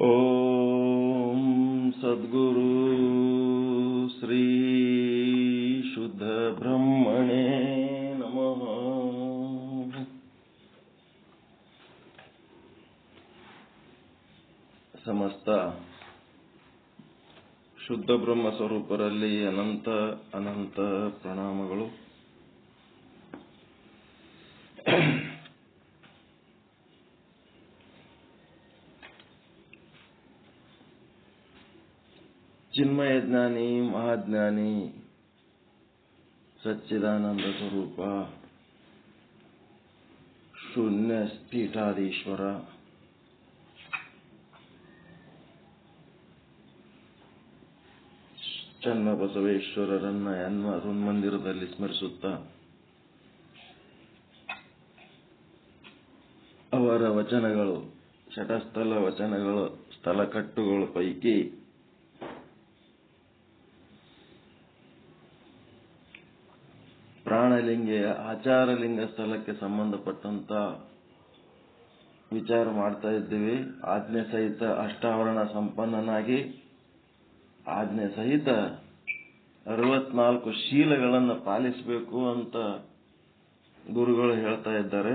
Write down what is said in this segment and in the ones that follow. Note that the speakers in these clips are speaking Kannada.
ಓಂ ಸದ್ಗುರು ಶ್ರೀ ಶುದ್ಧ ಬ್ರಹ್ಮಣೇ ನಮಃ. ಸಮಸ್ತ ಶುದ್ಧ ಬ್ರಹ್ಮ ಸ್ವರೂಪರಲ್ಲಿ ಅನಂತ ಅನಂತ ಪ್ರಣಾಮಗಳು. ಚಿನ್ಮಯ ಜ್ಞಾನಿ, ಮಹಾಜ್ಞಾನಿ, ಸಚ್ಚಿದಾನಂದ ಸ್ವರೂಪ, ಶೂನ್ಯ ಪೀಠಾಧೀಶ್ವರ, ಚನ್ನ ಬಸವೇಶ್ವರರನ್ನ ಹೃನ್ಮಂದಿರದಲ್ಲಿ ಸ್ಮರಿಸುತ್ತಾ ಅವರ ವಚನಗಳು, ಶಟಸ್ಥಲ ವಚನಗಳು, ಸ್ಥಳಕಟ್ಟುಗಳ ಪೈಕಿ ಪ್ರಾಣಲಿಂಗೆಯ ಆಚಾರಲಿಂಗ ಸ್ಥಳಕ್ಕೆ ಸಂಬಂಧಪಟ್ಟಂತ ವಿಚಾರ ಮಾಡ್ತಾ ಇದ್ದೀವಿ. ಆಜ್ಞೆ ಸಹಿತ ಅಷ್ಟಾವರಣ ಸಂಪನ್ನನಾಗಿ ಆಜ್ಞೆ ಸಹಿತ 64 ಶೀಲಗಳನ್ನು ಪಾಲಿಸಬೇಕು ಅಂತ ಗುರುಗಳು ಹೇಳ್ತಾ ಇದ್ದಾರೆ.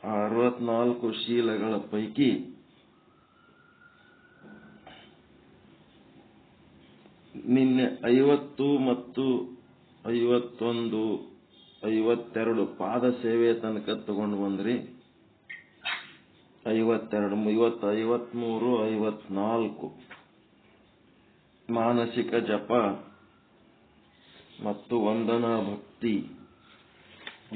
ಆ 64 ಶೀಲಗಳ ಪೈಕಿ ನಿನ್ನೆ 50 ಮತ್ತು 51, 52 ಪಾದ ಸೇವೆ ತನಕ ತಗೊಂಡು ಬಂದ್ರಿ. 52, 53, 54 ಮಾನಸಿಕ ಜಪ ಮತ್ತು ವಂದನಾ ಭಕ್ತಿ.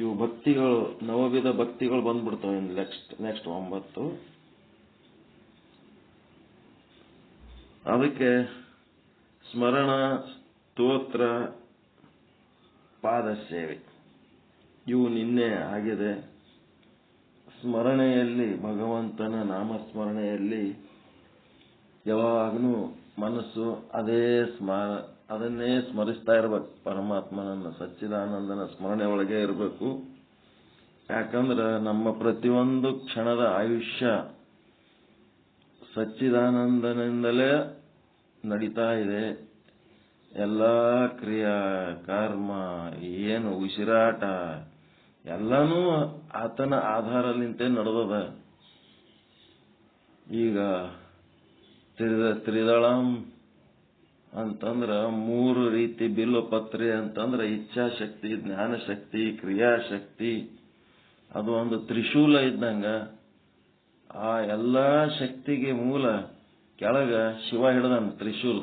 ಇವು ಭಕ್ತಿಗಳು, ನವವಿಧ ಭಕ್ತಿಗಳು ಬಂದ್ಬಿಡ್ತವೆ. ನೆಕ್ಸ್ಟ್ 9. ಅದಕ್ಕೆ ಸ್ಮರಣ, ಸ್ತೋತ್ರ, ಪಾದ ಸೇವೆ ಇವು ನಿನ್ನೆ ಆಗಿದೆ. ಸ್ಮರಣೆಯಲ್ಲಿ, ಭಗವಂತನ ನಾಮಸ್ಮರಣೆಯಲ್ಲಿ ಯಾವಾಗಲೂ ಮನಸ್ಸು ಅದನ್ನೇ ಸ್ಮರಿಸ್ತಾ ಇರ್ಬೇಕು. ಪರಮಾತ್ಮನನ್ನ, ಸಚ್ಚಿದಾನಂದನ ಸ್ಮರಣೆ ಒಳಗೆ ಇರಬೇಕು. ಯಾಕಂದ್ರೆ ನಮ್ಮ ಪ್ರತಿಯೊಂದು ಕ್ಷಣದ ಆಯುಷ್ಯ ಸಚ್ಚಿದಾನಂದನಿಂದಲೇ ನಡೀತಾ ಇದೆ. ಎಲ್ಲಾ ಕ್ರಿಯಾ ಕರ್ಮ, ಏನು ಉಸಿರಾಟ ಎಲ್ಲನೂ ಆತನ ಆಧಾರಲಿಂತೆ ನಡೆದದ. ಈಗ ತ್ರಿದಳಂ ಅಂತಂದ್ರ 3 ರೀತಿ ಬಿಲ್ವಪತ್ರೆ ಅಂತಂದ್ರ ಇಚ್ಛಾಶಕ್ತಿ, ಜ್ಞಾನಶಕ್ತಿ, ಕ್ರಿಯಾಶಕ್ತಿ. ಅದು ಒಂದು ತ್ರಿಶೂಲ ಇದ್ದಂಗ. ಆ ಎಲ್ಲಾ ಶಕ್ತಿಗೆ ಮೂಲ ಕೆಳಗ ಶಿವ ಹಿಡ್ದಾನ ತ್ರಿಶೂಲ.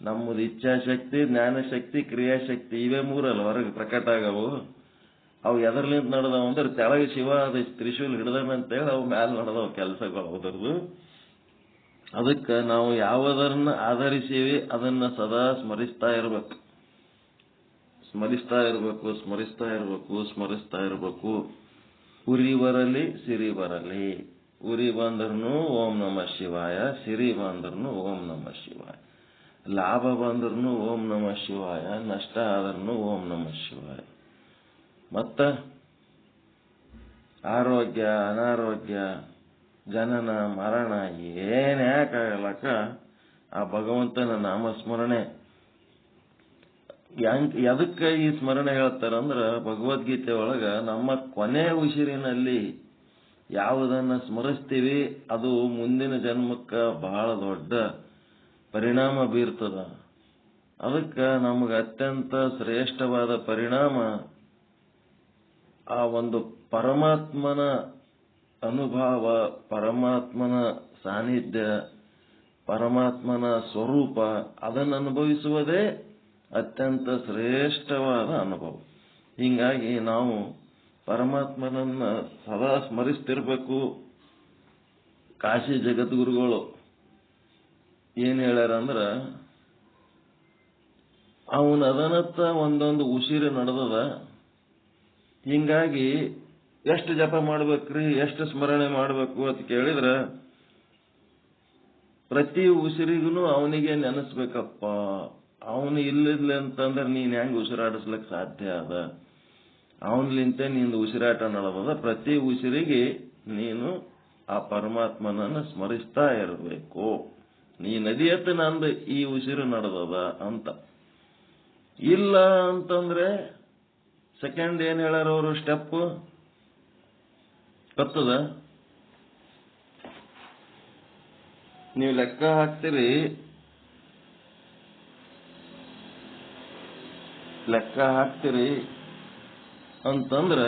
ನಮ್ಮದು ಇಚ್ಛಾಶಕ್ತಿ, ಜ್ಞಾನಶಕ್ತಿ, ಕ್ರಿಯಾಶಕ್ತಿ ಇವೇ 3 ಅಲ್ಲ ಹೊರಗೆ ಪ್ರಕಟ ಆಗವು. ಅವು ಎದರ್ಲಿಂತ ನಡೆದವು ಅಂದ್ರೆ ತೆಳಗೆ ಶಿವ ಅದು ತ್ರಿಶೂಲ್ ಹಿಡ್ದಾನಂತೇಳಿ ಅವು ಮ್ಯಾಲ ನಡೆದವು ಕೆಲಸಗಳು ಹೋದರ್ದು. ಅದಕ್ಕೆ ನಾವು ಯಾವುದನ್ನ ಆಧರಿಸೀವಿ ಅದನ್ನ ಸದಾ ಸ್ಮರಿಸ್ತಾ ಇರ್ಬೇಕು. ಉರಿ ಬರಲಿ ಸಿರಿ ಬರಲಿ. ಉರಿ ಬಂದ್ರೂ ಓಂ ನಮಃ ಶಿವಾಯ, ಸಿರಿ ಬಂದ್ರೂ ಓಂ ನಮಃ ಶಿವಾಯ, ಲಾಭ ಬಂದ್ರೂ ಓಂ ನಮಃ ಶಿವಾಯ, ನಷ್ಟ ಆದ್ರೂ ಓಂ ನಮಃ ಶಿವಾಯ. ಮತ್ತ ಆರೋಗ್ಯ, ಅನಾರೋಗ್ಯ, ಜನನ, ಮರಣ ಏನ್ಯಾಕಾಗಲಕ್ಕ ಆ ಭಗವಂತನ ನಾಮಸ್ಮರಣೆ. ಎದಕ್ಕೆ ಈ ಸ್ಮರಣೆ ಹೇಳ್ತಾರಂದ್ರ, ಭಗವದ್ಗೀತೆ ಒಳಗ ನಮ್ಮ ಕೊನೆ ಉಸಿರಿನಲ್ಲಿ ಯಾವುದನ್ನ ಸ್ಮರಿಸ್ತೀವಿ ಅದು ಮುಂದಿನ ಜನ್ಮಕ್ಕ ಬಹಳ ದೊಡ್ಡ ಪರಿಣಾಮ ಬೀರ್ತದ. ಅದಕ್ಕೆ ನಮಗೆ ಅತ್ಯಂತ ಶ್ರೇಷ್ಠವಾದ ಪರಿಣಾಮ ಆ ಒಂದು ಪರಮಾತ್ಮನ ಅನುಭವ, ಪರಮಾತ್ಮನ ಸಾನ್ನಿಧ್ಯ, ಪರಮಾತ್ಮನ ಸ್ವರೂಪ ಅದನ್ನು ಅನುಭವಿಸುವುದೇ ಅತ್ಯಂತ ಶ್ರೇಷ್ಠವಾದ ಅನುಭವ. ಹೀಗಾಗಿ ನಾವು ಪರಮಾತ್ಮನನ್ನ ಸದಾ ಸ್ಮರಿಸ್ತಿರ್ಬೇಕು. ಕಾಶಿ ಜಗದ್ಗುರುಗಳು ಏನ್ ಹೇಳ್ಯಾರಂದ್ರ, ಅವನ ಅದನತ್ತ ಒಂದೊಂದು ಉಸಿರು ನಡೆದದ. ಹಿಂಗಾಗಿ ಎಷ್ಟು ಜಪ ಮಾಡ್ಬೇಕ್ರಿ, ಎಷ್ಟು ಸ್ಮರಣೆ ಮಾಡ್ಬೇಕು ಅಂತ ಕೇಳಿದ್ರ, ಪ್ರತಿ ಉಸಿರಿಗೂ ಅವನಿಗೆ ನೆನೆಸ್ಬೇಕಪ್ಪ. ಅವನು ಇಲ್ಲಿದ್ಲೆ ಅಂತಂದ್ರೆ ನೀನ್ ಹೆಂಗ್ ಉಸಿರಾಡಿಸ್ಲಿಕ್ಕೆ ಸಾಧ್ಯ ಅದ? ಅವನ್ಲಿಂತೆ ನಿಂದು ಉಸಿರಾಟ ನಡೆದದ. ಪ್ರತಿ ಉಸಿರಿಗೆ ನೀನು ಆ ಪರಮಾತ್ಮನನ್ನು ಸ್ಮರಿಸ್ತಾ ಇರಬೇಕು. ನೀ ನದಿಯತ್ತ ನಂದು ಈ ಉಸಿರು ನಡೆದದ ಅಂತ. ಇಲ್ಲ ಅಂತಂದ್ರೆ ಸೆಕೆಂಡ್ ಏನ್ ಹೇಳ್ಯಾರ ಅವರು ಸ್ಟೆಪ್ ಗೊತ್ತದ? ನೀವು ಲೆಕ್ಕ ಹಾಕ್ತಿರಿ ಅಂತಂದ್ರ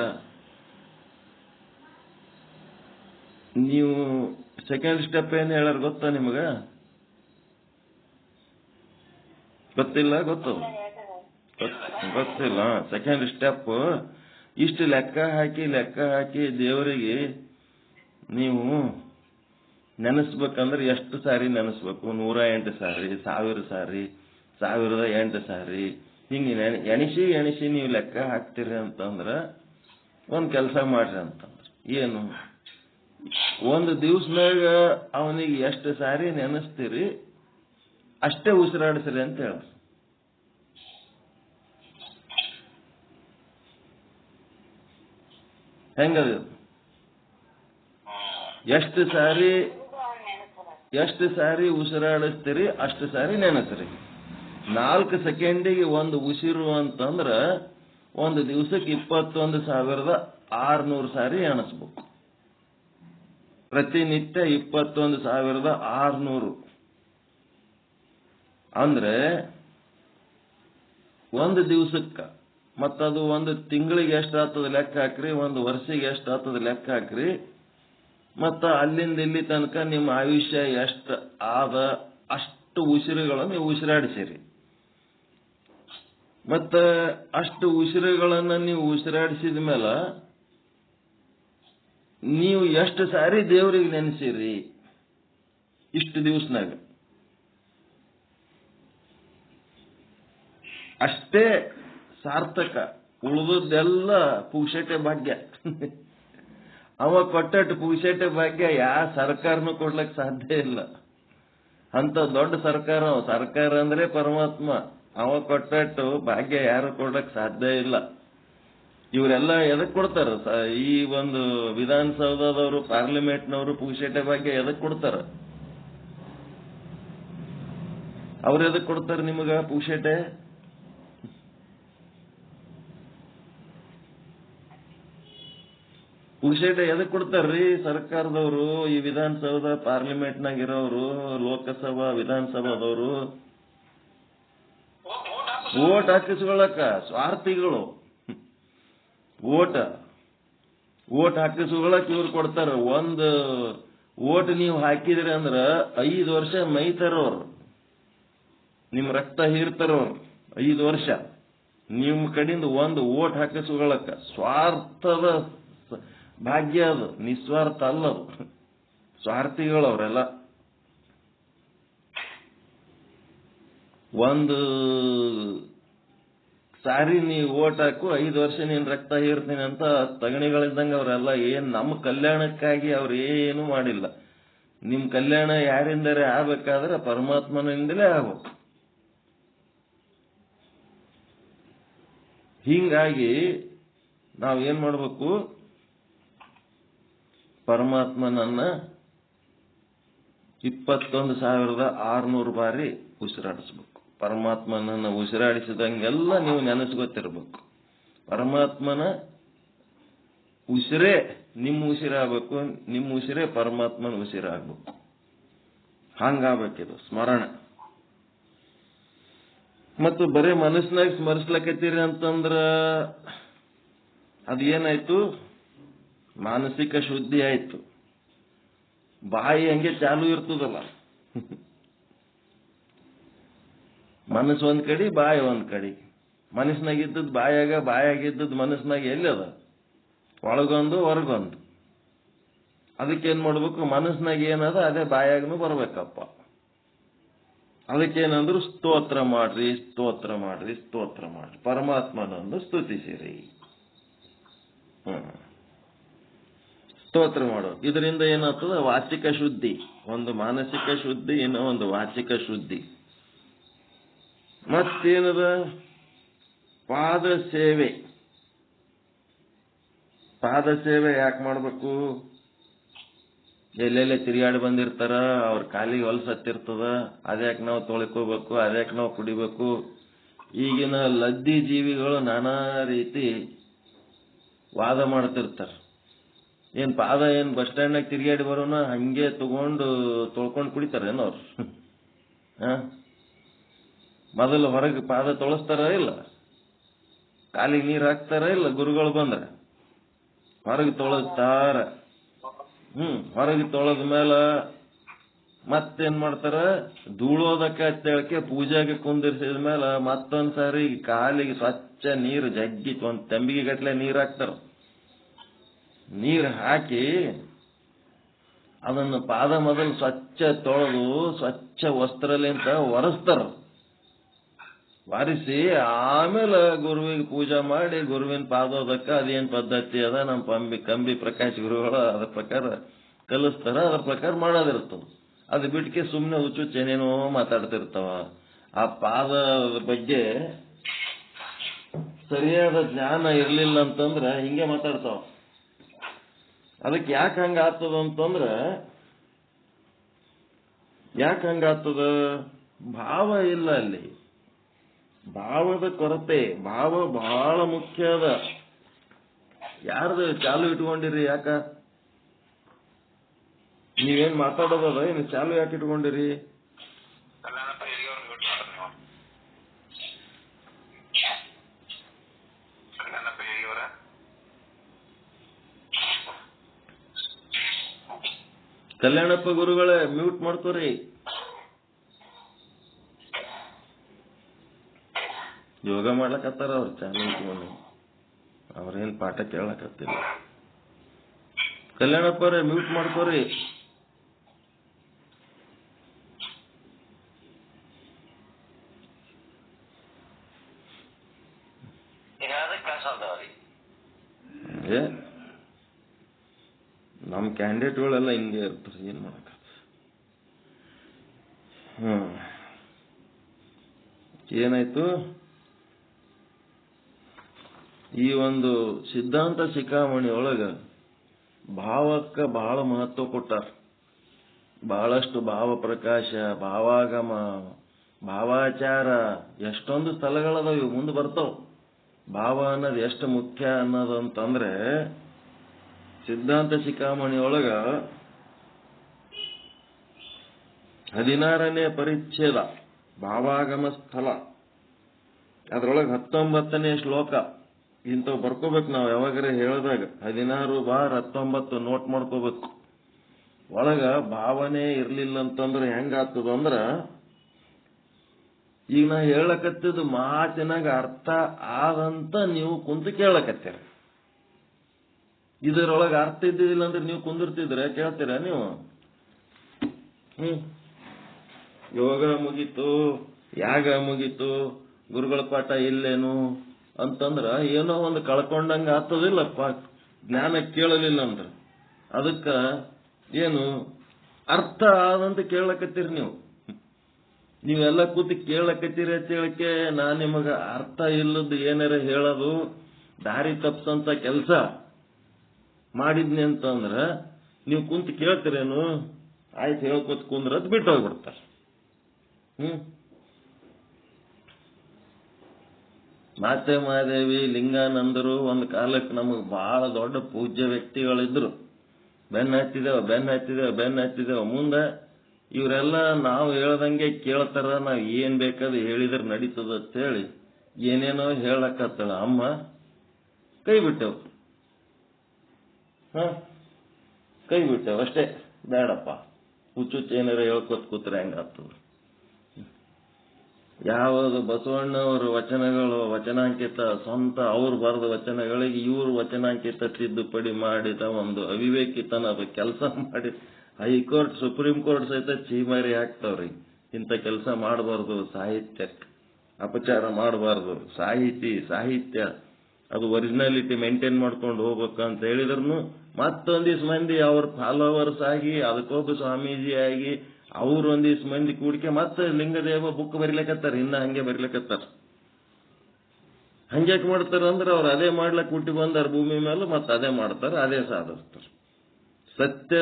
ನೀವು ಸೆಕೆಂಡ್ ಸ್ಟೆಪ್ ಏನ್ ಹೇಳ್ಯಾರ ಗೊತ್ತಾ ನಿಮಗ? ಗೊತ್ತಿಲ್ಲ? ಗೊತ್ತಿಲ್ಲ. ಸೆಕೆಂಡ್ ಸ್ಟೆಪ್ ಇಷ್ಟು ಲೆಕ್ಕ ಹಾಕಿ ದೇವರಿಗೆ ನೀವು ನೆನೆಸ್ಬೇಕಂದ್ರೆ ಎಷ್ಟು ಸಾರಿ ನೆನೆಸ್ಬೇಕು? 108 ಸಾರಿ, 1000 ಸಾರಿ, 1008 ಸಾರಿ, ಹಿಂಗೆ ಎಣಿಸಿ ನೀವು ಲೆಕ್ಕ ಹಾಕ್ತಿರಿ ಅಂತಂದ್ರ ಒಂದ್ ಕೆಲಸ ಮಾಡ್ರಿ ಅಂತಂದ್ರ ಏನು? ಒಂದು ದಿವ್ಸನಾಗ ಅವನಿಗೆ ಎಷ್ಟು ಸಾರಿ ನೆನೆಸ್ತೀರಿ ಅಷ್ಟೇ ಉಸಿರಾಡಿಸ್ರಿ ಅಂತ ಹೇಳ. ಹೆಂಗದ? ಎಷ್ಟು ಸಾರಿ ಉಸಿರಾಡಿಸ್ತೀರಿ ಅಷ್ಟು ಸಾರಿ ನೆನೆಸ್ರಿ. 4 ಸೆಕೆಂಡಿಗೆ ಒಂದು ಉಸಿರು ಅಂತಂದ್ರ ಒಂದು ದಿವಸಕ್ಕೆ 21,600 ಸಾರಿ ಎಣಿಸ್ಬೇಕು. ಪ್ರತಿನಿತ್ಯ 21,600 ಅಂದ್ರೆ ಒಂದು ದಿವಸಕ್ಕ. ಮತ್ತದು ಒಂದು ತಿಂಗಳಿಗೆ ಎಷ್ಟಾಗ್ತದ ಲೆಕ್ಕ ಹಾಕ್ರಿ, ಒಂದು ವರ್ಷಿಗೆ ಎಷ್ಟಾಗ್ತದ ಲೆಕ್ಕ ಹಾಕ್ರಿ. ಮತ್ತ ಅಲ್ಲಿಂದ ಇಲ್ಲಿ ತನಕ ನಿಮ್ಮ ಆಯುಷ್ಯ ಎಷ್ಟು ಆದ ಅಷ್ಟು ಉಸಿರುಗಳನ್ನು ನೀವು ಉಸಿರಾಡಿಸಿರಿ. ಮತ್ತ ಅಷ್ಟು ಉಸಿರುಗಳನ್ನ ನೀವು ಉಸಿರಾಡಿಸಿದ ಮೇಲೆ ನೀವು ಎಷ್ಟು ಸಾರಿ ದೇವರಿಗೆ ನೆನೆಸಿರಿ ಇಷ್ಟು ದಿವಸನಾಗ ಅಷ್ಟೇ ಸಾರ್ಥಕ. ಉಳಿದದ್ದೆಲ್ಲ ಪುಕ್ಷಟೆ ಭಾಗ್ಯ. ಅವ ಕೊಟ್ಟಟ್ಟು ಪುಕ್ಷಟೆ ಭಾಗ್ಯ ಯಾವ ಸರ್ಕಾರನೂ ಕೊಡ್ಲಕ್ ಸಾಧ್ಯ ಇಲ್ಲ. ಅಂತ ದೊಡ್ಡ ಸರ್ಕಾರ ಅಂದ್ರೆ ಪರಮಾತ್ಮ. ಅವ ಕೊಟ್ಟಟ್ಟು ಭಾಗ್ಯ ಯಾರು ಕೊಡ್ಲಕ್ ಸಾಧ್ಯ ಇಲ್ಲ. ಇವರೆಲ್ಲ ಎದಕ್ ಕೊಡ್ತಾರ? ಈ ಒಂದು ವಿಧಾನಸೌಧದವರು, ಪಾರ್ಲಿಮೆಂಟ್ನವರು ಪುಕ್ಷಟೆ ಭಾಗ್ಯ ಎದಕ್ ಕೊಡ್ತಾರ? ಅವ್ರು ಎದಕ್ ಕೊಡ್ತಾರ ನಿಮಗ ಪುಕ್ಷಟೆ? ಪುಕ್ಷಟೆ ಎದಕ್ ಕೊಡ್ತಾರ್ರಿ ಸರ್ಕಾರದವರು? ಈ ವಿಧಾನಸೌಧ ಪಾರ್ಲಿಮೆಂಟ್ನಾಗ ಇರೋರು, ಲೋಕಸಭಾ ವಿಧಾನಸಭಾದವರು ಓಟ್ ಹಾಕಿಸ್ಕೊಳಕ ಸ್ವಾರ್ಥಿಗಳು. ಓಟ್ ಹಾಕಿಸ್ಕೊಳಕ್ ಇವ್ರು ಕೊಡ್ತಾರ. ಒಂದು ಓಟ್ ನೀವು ಹಾಕಿದ್ರಿ ಅಂದ್ರ 5 ವರ್ಷ ಮೈತಾರವ್ರು, ನಿಮ್ ರಕ್ತ ಹೀರ್ತಾರವ್ರು 5 ವರ್ಷ ನಿಮ್ ಕಡೆಯಿಂದ ಒಂದು ಓಟ್ ಹಾಕಿಸ್ಕೊಳಕ. ಸ್ವಾರ್ಥದ ಭಾಗ್ಯ ಅದು, ನಿಸ್ವಾರ್ಥ ಅಲ್ಲದು. ಸ್ವಾರ್ಥಿಗಳವರೆಲ್ಲ. ಒಂದು ಸಾರಿ ನೀ ಓಟ್ ಹಾಕು, 5 ವರ್ಷ ನೀನ್ ರಕ್ತ ಹೀರ್ತೀನಿ ಅಂತ ತಗಣಿಗಳಿದ್ದಂಗ ಅವರೆಲ್ಲ. ಏನ್ ನಮ್ಮ ಕಲ್ಯಾಣಕ್ಕಾಗಿ ಅವ್ರು ಏನು ಮಾಡಿಲ್ಲ. ನಿಮ್ ಕಲ್ಯಾಣ ಯಾರಿಂದಲೇ ಆಗ್ಬೇಕಾದ್ರೆ ಪರಮಾತ್ಮನಿಂದಲೇ ಆಗ್ಬೇಕು. ಹೀಗಾಗಿ ನಾವೇನ್ ಮಾಡ್ಬೇಕು? ಪರಮಾತ್ಮನನ್ನ 21,600 ಬಾರಿ ಉಸಿರಾಡಿಸ್ಬೇಕು. ಪರಮಾತ್ಮನನ್ನ ಉಸಿರಾಡಿಸಿದಂಗೆಲ್ಲ ನೀವು ನೆನೆಸ್ಕೊತಿರ್ಬೇಕು. ಪರಮಾತ್ಮನ ಉಸಿರೇ ನಿಮ್ಮ ಉಸಿರಾಗಬೇಕು, ನಿಮ್ಮ ಉಸಿರೇ ಪರಮಾತ್ಮನ ಉಸಿರಾಗಬೇಕು. ಹಂಗಾಗಬೇಕಿದು ಸ್ಮರಣೆ. ಮತ್ತು ಬರೇ ಮನಸ್ಸಿನಾಗ ಸ್ಮರಿಸ್ಲಕತ್ತೀರಿ ಅಂತಂದ್ರ ಅದೇನಾಯ್ತು? ಮಾನಸಿಕ ಶುದ್ಧಿ ಆಯ್ತು. ಬಾಯಿ ಹಂಗೆ ಚಾಲು ಇರ್ತದಲ್ಲ. ಮನಸ್ಸು ಒಂದ್ ಕಡೆ, ಬಾಯಿ ಒಂದ್ ಕಡೆ. ಮನಸ್ಸಿನಾಗ ಇದ್ದದ್ ಬಾಯಾಗ, ಬಾಯಾಗಿದ್ದದ್ ಮನಸ್ಸಿನಾಗ ಎಲ್ಲಿ ಅದ? ಒಳಗೊಂದು ಹೊರಗೊಂದು. ಅದಕ್ಕೇನ್ ಮಾಡ್ಬೇಕು? ಮನಸ್ಸಿನಾಗ ಏನದ ಅದೇ ಬಾಯಾಗನು ಬರ್ಬೇಕಪ್ಪ. ಅದಕ್ಕೇನಂದ್ರು ಸ್ತೋತ್ರ ಮಾಡ್ರಿ, ಸ್ತೋತ್ರ ಮಾಡ್ರಿ, ಸ್ತೋತ್ರ ಮಾಡ್ರಿ. ಪರಮಾತ್ಮನೊಂದು ಸ್ತುತಿಸಿರಿ. ಸ್ತೋತ್ರ ಮಾಡೋ. ಇದರಿಂದ ಏನಾಗ್ತದ? ವಾಚಿಕ ಶುದ್ಧಿ. ಒಂದು ಮಾನಸಿಕ ಶುದ್ಧಿ, ಇನ್ನೂ ಒಂದು ವಾಚಿಕ ಶುದ್ಧಿ. ಮತ್ತೇನದ? ಪಾದ ಸೇವೆ. ಪಾದ ಸೇವೆ ಯಾಕೆ ಮಾಡ್ಬೇಕು? ಎಲ್ಲೆಲ್ಲೇ ತಿರುಗಾಡಿ ಬಂದಿರ್ತಾರ, ಅವ್ರ ಕಾಲಿಗೆ ಹೊಲಸು ಹತ್ತಿರ್ತದ, ಅದ್ಯಾಕೆ ನಾವು ತೊಳ್ಕೋಬೇಕು, ಅದ್ಯಾಕೆ ನಾವು ಕುಡಿಬೇಕು. ಈಗಿನ ಲದ್ದಿ ಜೀವಿಗಳು ನಾನಾ ರೀತಿ ವಾದ ಮಾಡ್ತಿರ್ತಾರ. ಏನ್ ಪಾದ ಏನ್ ಬಸ್ ಸ್ಟ್ಯಾಂಡ್ನಾಗ ತಿರುಗಾಡಿ ಬರೋನ ಹಂಗೆ ತಗೊಂಡು ತೊಳ್ಕೊಂಡು ಕುಡಿತಾರೇನು ಅವ್ರು? ಮೊದಲು ಹೊರಗೆ ಪಾದ ತೊಳಸ್ತಾರ ಇಲ್ಲ, ಕಾಲಿಗೆ ನೀರು ಹಾಕ್ತಾರ ಇಲ್ಲ, ಗುರುಗಳು ಬಂದ್ರ ಹೊರಗೆ ತೊಳಸ್ತಾರ. ಹೊರಗೆ ತೊಳೆದ ಮೇಲೆ ಮತ್ತೇನ್ ಮಾಡ್ತಾರ, ಧೂಳೋದಕ್ಕೆ ಅಂತೇಳಕ್ಕೆ ಪೂಜೆಗೆ ಕುಂದಿರ್ಸಿದ ಮೇಲೆ ಮತ್ತೊಂದ್ಸಾರಿ ಕಾಲಿಗೆ ಸ್ವಚ್ಛ ನೀರು ಜಗ್ಗಿ ಒಂದ್ ತಂಬಿಗೆ ಗಟ್ಲೆ ನೀರು ಹಾಕ್ತಾರ. ನೀರು ಹಾಕಿ ಅದನ್ನು ಪಾದ ಮೊದಲು ಸ್ವಚ್ಛ ತೊಳೆದು ಸ್ವಚ್ಛ ವಸ್ತ್ರಲಿಂತ ಒರೆಸ್ತಾರ. ಒರೆಸಿ ಆಮೇಲೆ ಗುರುವಿಗೆ ಪೂಜೆ ಮಾಡಿ ಗುರುವಿನ ಪಾದೋದಕ್ಕೆ ಅದೇನ್ ಪದ್ಧತಿ ಅದ ನಮ್ಮ ಕಂಬಿ ಪ್ರಕಾಶ್ ಗುರುಗಳು ಅದ್ರ ಪ್ರಕಾರ ಕಲಿಸ್ತಾರ, ಅದ್ರ ಪ್ರಕಾರ ಮಾಡೋದಿರ್ತದ. ಅದು ಬಿಟ್ಟಿಗೆ ಸುಮ್ಮನೆ ಹುಚ್ಚುಚ್ಚ ಏನೇನೋ ಮಾತಾಡ್ತಿರ್ತಾವ. ಆ ಪಾದದ ಬಗ್ಗೆ ಸರಿಯಾದ ಜ್ಞಾನ ಇರ್ಲಿಲ್ಲ ಅಂತಂದ್ರ ಹಿಂಗೆ ಮಾತಾಡ್ತಾವ. ಅದಕ್ಕೆ ಯಾಕೆ ಹಂಗಾಗ್ತದ ಅಂತಂದ್ರ, ಯಾಕೆ ಹಂಗಾಗ್ತದ? ಭಾವ ಇಲ್ಲ ಅಲ್ಲಿ, ಭಾವದ ಕೊರತೆ. ಭಾವ ಬಹಳ ಮುಖ್ಯ ಅದ. ಯಾರ್ದು ಚಾಲು ಇಟ್ಕೊಂಡಿರಿ? ಯಾಕ ನೀವೇನ್ ಮಾತಾಡೋದದ ಏನು ಚಾಲು ಯಾಕೆ ಇಟ್ಕೊಂಡಿರಿ? ಕಲ್ಯಾಣಪ್ಪ ಗುರುಗಳೇ ಮ್ಯೂಟ್ ಮಾಡ್ಕೋರಿ. ಯೋಗ ಮಾಡ್ಲಕತ್ತಾರ ಅವ್ರು ಚಾಲು ಇಟ್ಕೊಂಡು, ಅವ್ರೇನ್ ಪಾಠ ಕೇಳಕತ್ತಿಲ್ಲ. ಕಲ್ಯಾಣಪ್ಪರೇ ಮ್ಯೂಟ್ ಮಾಡ್ಕೋರಿ. ನಮ್ ಕ್ಯಾಂಡಿಡೇಟ್ಗಳೆಲ್ಲ ಹಿಂಗೆ ಇರ್ತಾರೆ, ಏನ್ ಮಾಡಕ. ಏನಾಯ್ತು? ಈ ಒಂದು ಸಿದ್ಧಾಂತ ಶಿಖಾಮಣಿ ಒಳಗ ಭಾವಕ್ಕೆ ಬಹಳ ಮಹತ್ವ ಕೊಟ್ಟಾರ. ಬಹಳಷ್ಟು ಭಾವ ಪ್ರಕಾಶ, ಭಾವಾಗಮ, ಭಾವಾಚಾರ, ಎಷ್ಟೊಂದು ಸ್ಥಳಗಳದಾವ. ಇವು ಮುಂದೆ ಬರ್ತಾವ. ಭಾವ ಅನ್ನೋದು ಎಷ್ಟು ಮುಖ್ಯ ಅನ್ನೋದಂತಂದ್ರೆ, ಸಿದ್ಧಾಂತ ಶಿಖಾಮಣಿ ಒಳಗ 16ನೇ ಪರಿಚ್ಛೇದ ಭಾವಾಗಮ ಸ್ಥಳ, ಅದ್ರೊಳಗೆ 19ನೇ ಶ್ಲೋಕ. ಇಂಥವು ಬರ್ಕೋಬೇಕು ನಾವು ಯಾವಾಗರೇ ಹೇಳಿದಾಗ. 16/19 ನೋಟ್ ಮಾಡ್ಕೋಬೇಕು. ಒಳಗ ಭಾವನೆ ಇರ್ಲಿಲ್ಲ ಅಂತಂದ್ರೆ ಹೆಂಗಾಗ್ತದ ಅಂದ್ರ, ಈಗ ನಾ ಹೇಳಕತ್ತಿದ್ದು ಮಾತಿನಾಗ ಅರ್ಥ ಆದಂತ ನೀವು ಕುಂತು ಕೇಳಕತ್ತೀರ. ಇದರೊಳಗೆ ಅರ್ಥ ಇದ್ದಿದ್ದಿಲ್ಲ ಅಂದ್ರೆ ನೀವು ಕುಂದಿರ್ತಿದ್ರೆ ಕೇಳ್ತೀರ ನೀವು? ಯೋಗ ಮುಗೀತು, ಯಾಗ ಮುಗೀತು, ಗುರುಗಳ ಪಾಠ ಇಲ್ಲೇನು ಅಂತಂದ್ರ ಏನೋ ಒಂದು ಕಳ್ಕೊಂಡಂಗ ಆಗ್ತದಿಲ್ಲಪ್ಪ. ಜ್ಞಾನ ಕೇಳಲಿಲ್ಲ ಅಂದ್ರ ಅದಕ್ಕ ಏನು ಅರ್ಥ ಆದಂತ ಕೇಳಕತ್ತೀರಿ ನೀವು. ನೀವೆಲ್ಲ ಕೂತಿ ಕೇಳಕತ್ತೀರಿ ಅಂತ ಹೇಳಕ್ಕೆ ನಾನ್ ನಿಮಗ ಅರ್ಥ ಇಲ್ಲದ್ದು ಏನಾರ ಹೇಳೋದು, ದಾರಿ ತಪ್ಸಂತ ಕೆಲಸ ಮಾಡಿದ್ನಿ ಅಂತಂದ್ರ ನೀವು ಕುಂತು ಕೇಳ್ತೀರೇನು? ಆಯ್ತು ಹೇಳ್ಕೊತ್ ಕುಂದ್ರದ್ ಬಿಟ್ಟು ಹೋಗ್ಬಿಡ್ತಾರ. ಮಾತೆ ಮಹಾದೇವಿ, ಲಿಂಗಾನಂದರು ಒಂದು ಕಾಲಕ್ಕೆ ನಮಗ್ ಬಹಳ ದೊಡ್ಡ ಪೂಜ್ಯ ವ್ಯಕ್ತಿಗಳಿದ್ರು. ಬೆನ್ನ ಹತ್ತಿದೇವ. ಮುಂದೆ ಇವರೆಲ್ಲ ನಾವು ಹೇಳ್ದಂಗೆ ಕೇಳ್ತಾರ, ನಾವ್ ಏನ್ ಬೇಕಾದ್ರೆ ಹೇಳಿದ್ರೆ ನಡೀತದ ಅಂತ ಹೇಳಿ ಏನೇನೋ ಹೇಳಕತ್ತಳ ಅಮ್ಮ. ಕೈ ಬಿಟ್ಟೆವು ಅಷ್ಟೇ. ಬೇಡಪ್ಪ, ಹುಚ್ಚುಚ್ಚ ಏನಾರ ಹೇಳ್ಕೊತ್ ಕೂತ್ರೆ ಹೆಂಗಾಗ್ತದ? ಯಾವುದು ಬಸವಣ್ಣವರ ವಚನಗಳು ವಚನಾಂಕಿತ ಸ್ವಂತ ಅವ್ರು ಬರೆದ ವಚನಗಳಿಗೆ ಇವ್ರು ವಚನಾಂಕಿತ ತಿದ್ದುಪಡಿ ಮಾಡಿದ ಒಂದು ಅವಿವೇಕಿತನದ ಕೆಲಸ ಮಾಡಿ ಹೈಕೋರ್ಟ್, ಸುಪ್ರೀಂ ಕೋರ್ಟ್ ಸಹಿತ ಚೀಮಾರಿ ಹಾಕ್ತಾವ್ರಿ. ಇಂಥ ಕೆಲಸ ಮಾಡಬಾರ್ದು, ಸಾಹಿತ್ಯಕ್ಕೆ ಅಪಚಾರ ಮಾಡಬಾರ್ದು, ಸಾಹಿತ್ಯ ಅದು ಒರಿಜಿನಾಲಿಟಿ ಮೇಂಟೈನ್ ಮಾಡ್ಕೊಂಡು ಹೋಗ್ಬೇಕಂತ ಹೇಳಿದ್ರು ಮತ್ತೊಂದಿಷ್ಟು ಮಂದಿ ಅವ್ರ ಫಾಲೋವರ್ಸ್ ಆಗಿ ಅದಕ್ಕೊಬ್ಬ ಸ್ವಾಮೀಜಿ ಆಗಿ ಅವ್ರು ಒಂದಿಷ್ಟು ಮಂದಿ ಕೂಡಿಕೆ ಮತ್ತೆ ಲಿಂಗದೇವ ಬುಕ್ ಬರಿಲಕತ್ತಾರ. ಇನ್ನ ಹಂಗೆ ಬರಿಲಕತ್ತಾರ. ಹಂಗ್ಯಾಕೆ ಮಾಡ್ತಾರ ಅಂದ್ರೆ ಅವ್ರು ಅದೇ ಮಾಡ್ಲಕ್ ಹುಟ್ಟಿ ಬಂದಾರ ಭೂಮಿ ಮೇಲೆ, ಮತ್ತೆ ಅದೇ ಮಾಡ್ತಾರ, ಅದೇ ಸಾಧಿಸ್ತಾರ. ಸತ್ಯ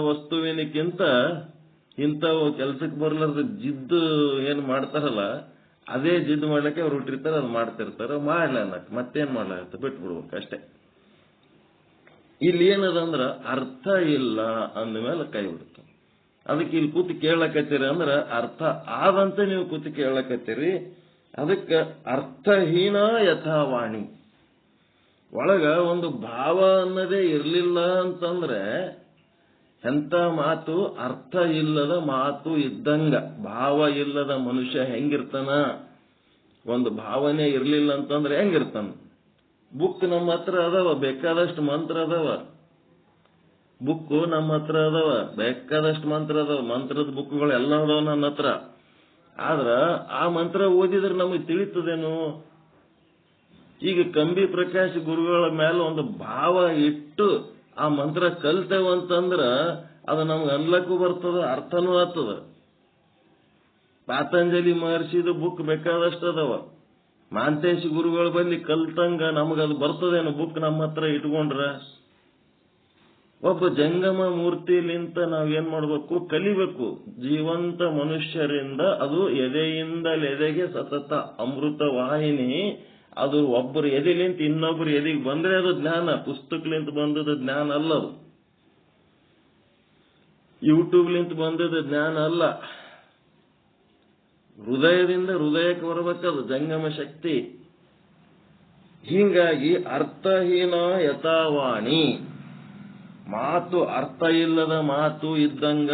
ವಸ್ತುವಿನಕ್ಕಿಂತ ಇಂಥವು ಕೆಲಸಕ್ಕೆ ಬರ್ಲಾರ್ದ ಜಿದ್ದು ಏನು ಮಾಡ್ತಾರಲ್ಲ, ಅದೇ ಜಿದ್ದು ಮಾಡ್ಲಿಕ್ಕೆ ಅವ್ರು ಹುಟ್ಟಿರ್ತಾರೆ, ಅದು ಮಾಡ್ತಿರ್ತಾರೆ. ಮಾಡ್ಲನ್ನಕ್ ಮತ್ತೇನ್ ಮಾಡ್ಲಾಗತ್ತೆ, ಬಿಟ್ಬಿಡ್ಬೇಕು ಅಷ್ಟೇ. ಇಲ್ಲಿ ಏನದಂದ್ರ ಅರ್ಥ ಇಲ್ಲ ಅಂದ್ಮೇಲೆ ಕೈ ಬಿಡುತ್ತೆ. ಅದಕ್ಕೆ ಇಲ್ಲಿ ಕೂತು ಕೇಳಕತ್ತೀರಿ ಅಂದ್ರೆ ಅರ್ಥ ಆದಂತ ನೀವು ಕೂತು ಕೇಳಕತ್ತೀರಿ. ಅದಕ್ಕೆ ಅರ್ಥಹೀನ ಯಥಾವಾಣಿ ಒಳಗ ಒಂದು ಭಾವ ಅನ್ನೋದೇ ಇರ್ಲಿಲ್ಲ ಅಂತಂದ್ರೆ ಎಂತ ಮಾತು, ಅರ್ಥ ಇಲ್ಲದ ಮಾತು ಇದ್ದಂಗ. ಭಾವ ಇಲ್ಲದ ಮನುಷ್ಯ ಹೆಂಗಿರ್ತಾನ, ಒಂದು ಭಾವನೆ ಇರ್ಲಿಲ್ಲ ಅಂತಂದ್ರೆ ಹೆಂಗಿರ್ತಾನ. ಬುಕ್ ನಮ್ಮ ಹತ್ರ ಅದಾವ, ಬೇಕಾದಷ್ಟು ಮಂತ್ರ ಅದಾವ. ಬುಕ್ಕು ನಮ್ಮ ಹತ್ರ ಅದಾವ, ಬೇಕಾದಷ್ಟು ಮಂತ್ರ ಅದಾವ. ಮಂತ್ರದ ಬುಕ್ಗಳು ಎಲ್ಲ ಅದಾವ ನನ್ನ ಹತ್ರ. ಆದ್ರ ಆ ಮಂತ್ರ ಓದಿದ್ರೆ ನಮಗೆ ತಿಳಿತದೇನು? ಈಗ ಕಂಬಿ ಪ್ರಕಾಶ್ ಗುರುಗಳ ಮೇಲೆ ಒಂದು ಭಾವ ಇಟ್ಟು ಆ ಮಂತ್ರ ಕಲ್ತೇವಂತಂದ್ರ ಅದು ನಮ್ಗೆ ಅನ್ಲಕ್ಕೂ ಬರ್ತದ, ಅರ್ಥನೂ ಆಗ್ತದ. ಪಾತಂಜಲಿ ಮಹರ್ಷಿದು ಬುಕ್ ಬೇಕಾದಷ್ಟು ಅದಾವ. ಮಾಂತೇಶ್ ಗುರುಗಳು ಬಂದು ಕಲ್ತಂಗ ನಮಗದು ಬರ್ತದೇನು ಬುಕ್ ನಮ್ಮ ಹತ್ರ ಇಟ್ಕೊಂಡ್ರ? ಒಬ್ಬ ಜಂಗಮ ಮೂರ್ತಿಲಿಂತ ನಾವೇನ್ ಮಾಡ್ಬೇಕು, ಕಲಿಬೇಕು. ಜೀವಂತ ಮನುಷ್ಯರಿಂದ ಅದು ಎದೆಯಿಂದ ಎದೆಗೆ ಸತತ ಅಮೃತ ವಾಹಿನಿ. ಅದು ಒಬ್ಬರು ಎದೆಲಿಂತ ಇನ್ನೊಬ್ಬರು ಎದೆಗೆ ಬಂದ್ರೆ ಅದು ಜ್ಞಾನ. ಪುಸ್ತಕಲಿಂತ ಬಂದದ ಜ್ಞಾನ ಅಲ್ಲ, ಅದು ಯೂಟ್ಯೂಬ್ಲಿಂತ ಬಂದದ ಜ್ಞಾನ ಅಲ್ಲ. ಹೃದಯದಿಂದ ಹೃದಯಕ್ಕೆ ಬರಬೇಕದು ಜಂಗಮ ಶಕ್ತಿ. ಹೀಗಾಗಿ ಅರ್ಥಹೀನ ಯಥಾವಾಣಿ, ಮಾತು ಅರ್ಥ ಇಲ್ಲದ ಮಾತು ಇದ್ದಂಗ,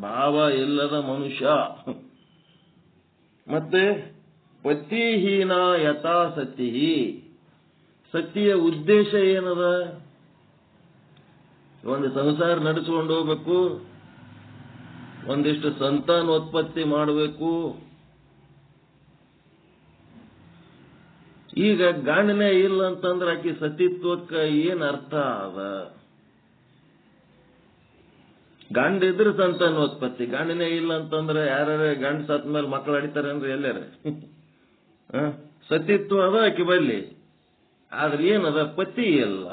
ಭಾವ ಇಲ್ಲದ ಮನುಷ್ಯ. ಮತ್ತೆ ಪತಿಹೀನ ಯಥಾ ಸತಿ, ಸತಿಯ ಉದ್ದೇಶ ಏನದ? ಒಂದು ಸಂಸಾರ ನಡೆಸ್ಕೊಂಡು ಹೋಗ್ಬೇಕು, ಒಂದಿಷ್ಟು ಸಂತಾನೋತ್ಪತ್ತಿ ಮಾಡಬೇಕು. ಈಗ ಗಂಡನೇ ಇಲ್ಲ ಅಂತಂದ್ರೆ ಆಕಿ ಸತಿತ್ವಕ್ಕೆ ಏನ್ ಅರ್ಥ ಅದ? ಗಂಡ ಇದ್ರೆ ಸಂತಾನೋತ್ಪತ್ತಿ, ಗಂಡನೇ ಇಲ್ಲ ಅಂತಂದ್ರೆ ಯಾರ್ಯಾರ ಗಂಡ ಸತ್ ಮೇಲೆ ಮಕ್ಕಳು ಅಡಿತಾರೇನ್ರಿ ಎಲ್ಲಾರ? ಸತಿತ್ವ ಅದ ಆಕಿ ಬಲ್ಲಿ, ಆದ್ರೆ ಏನದ? ಪತಿ ಇಲ್ಲ.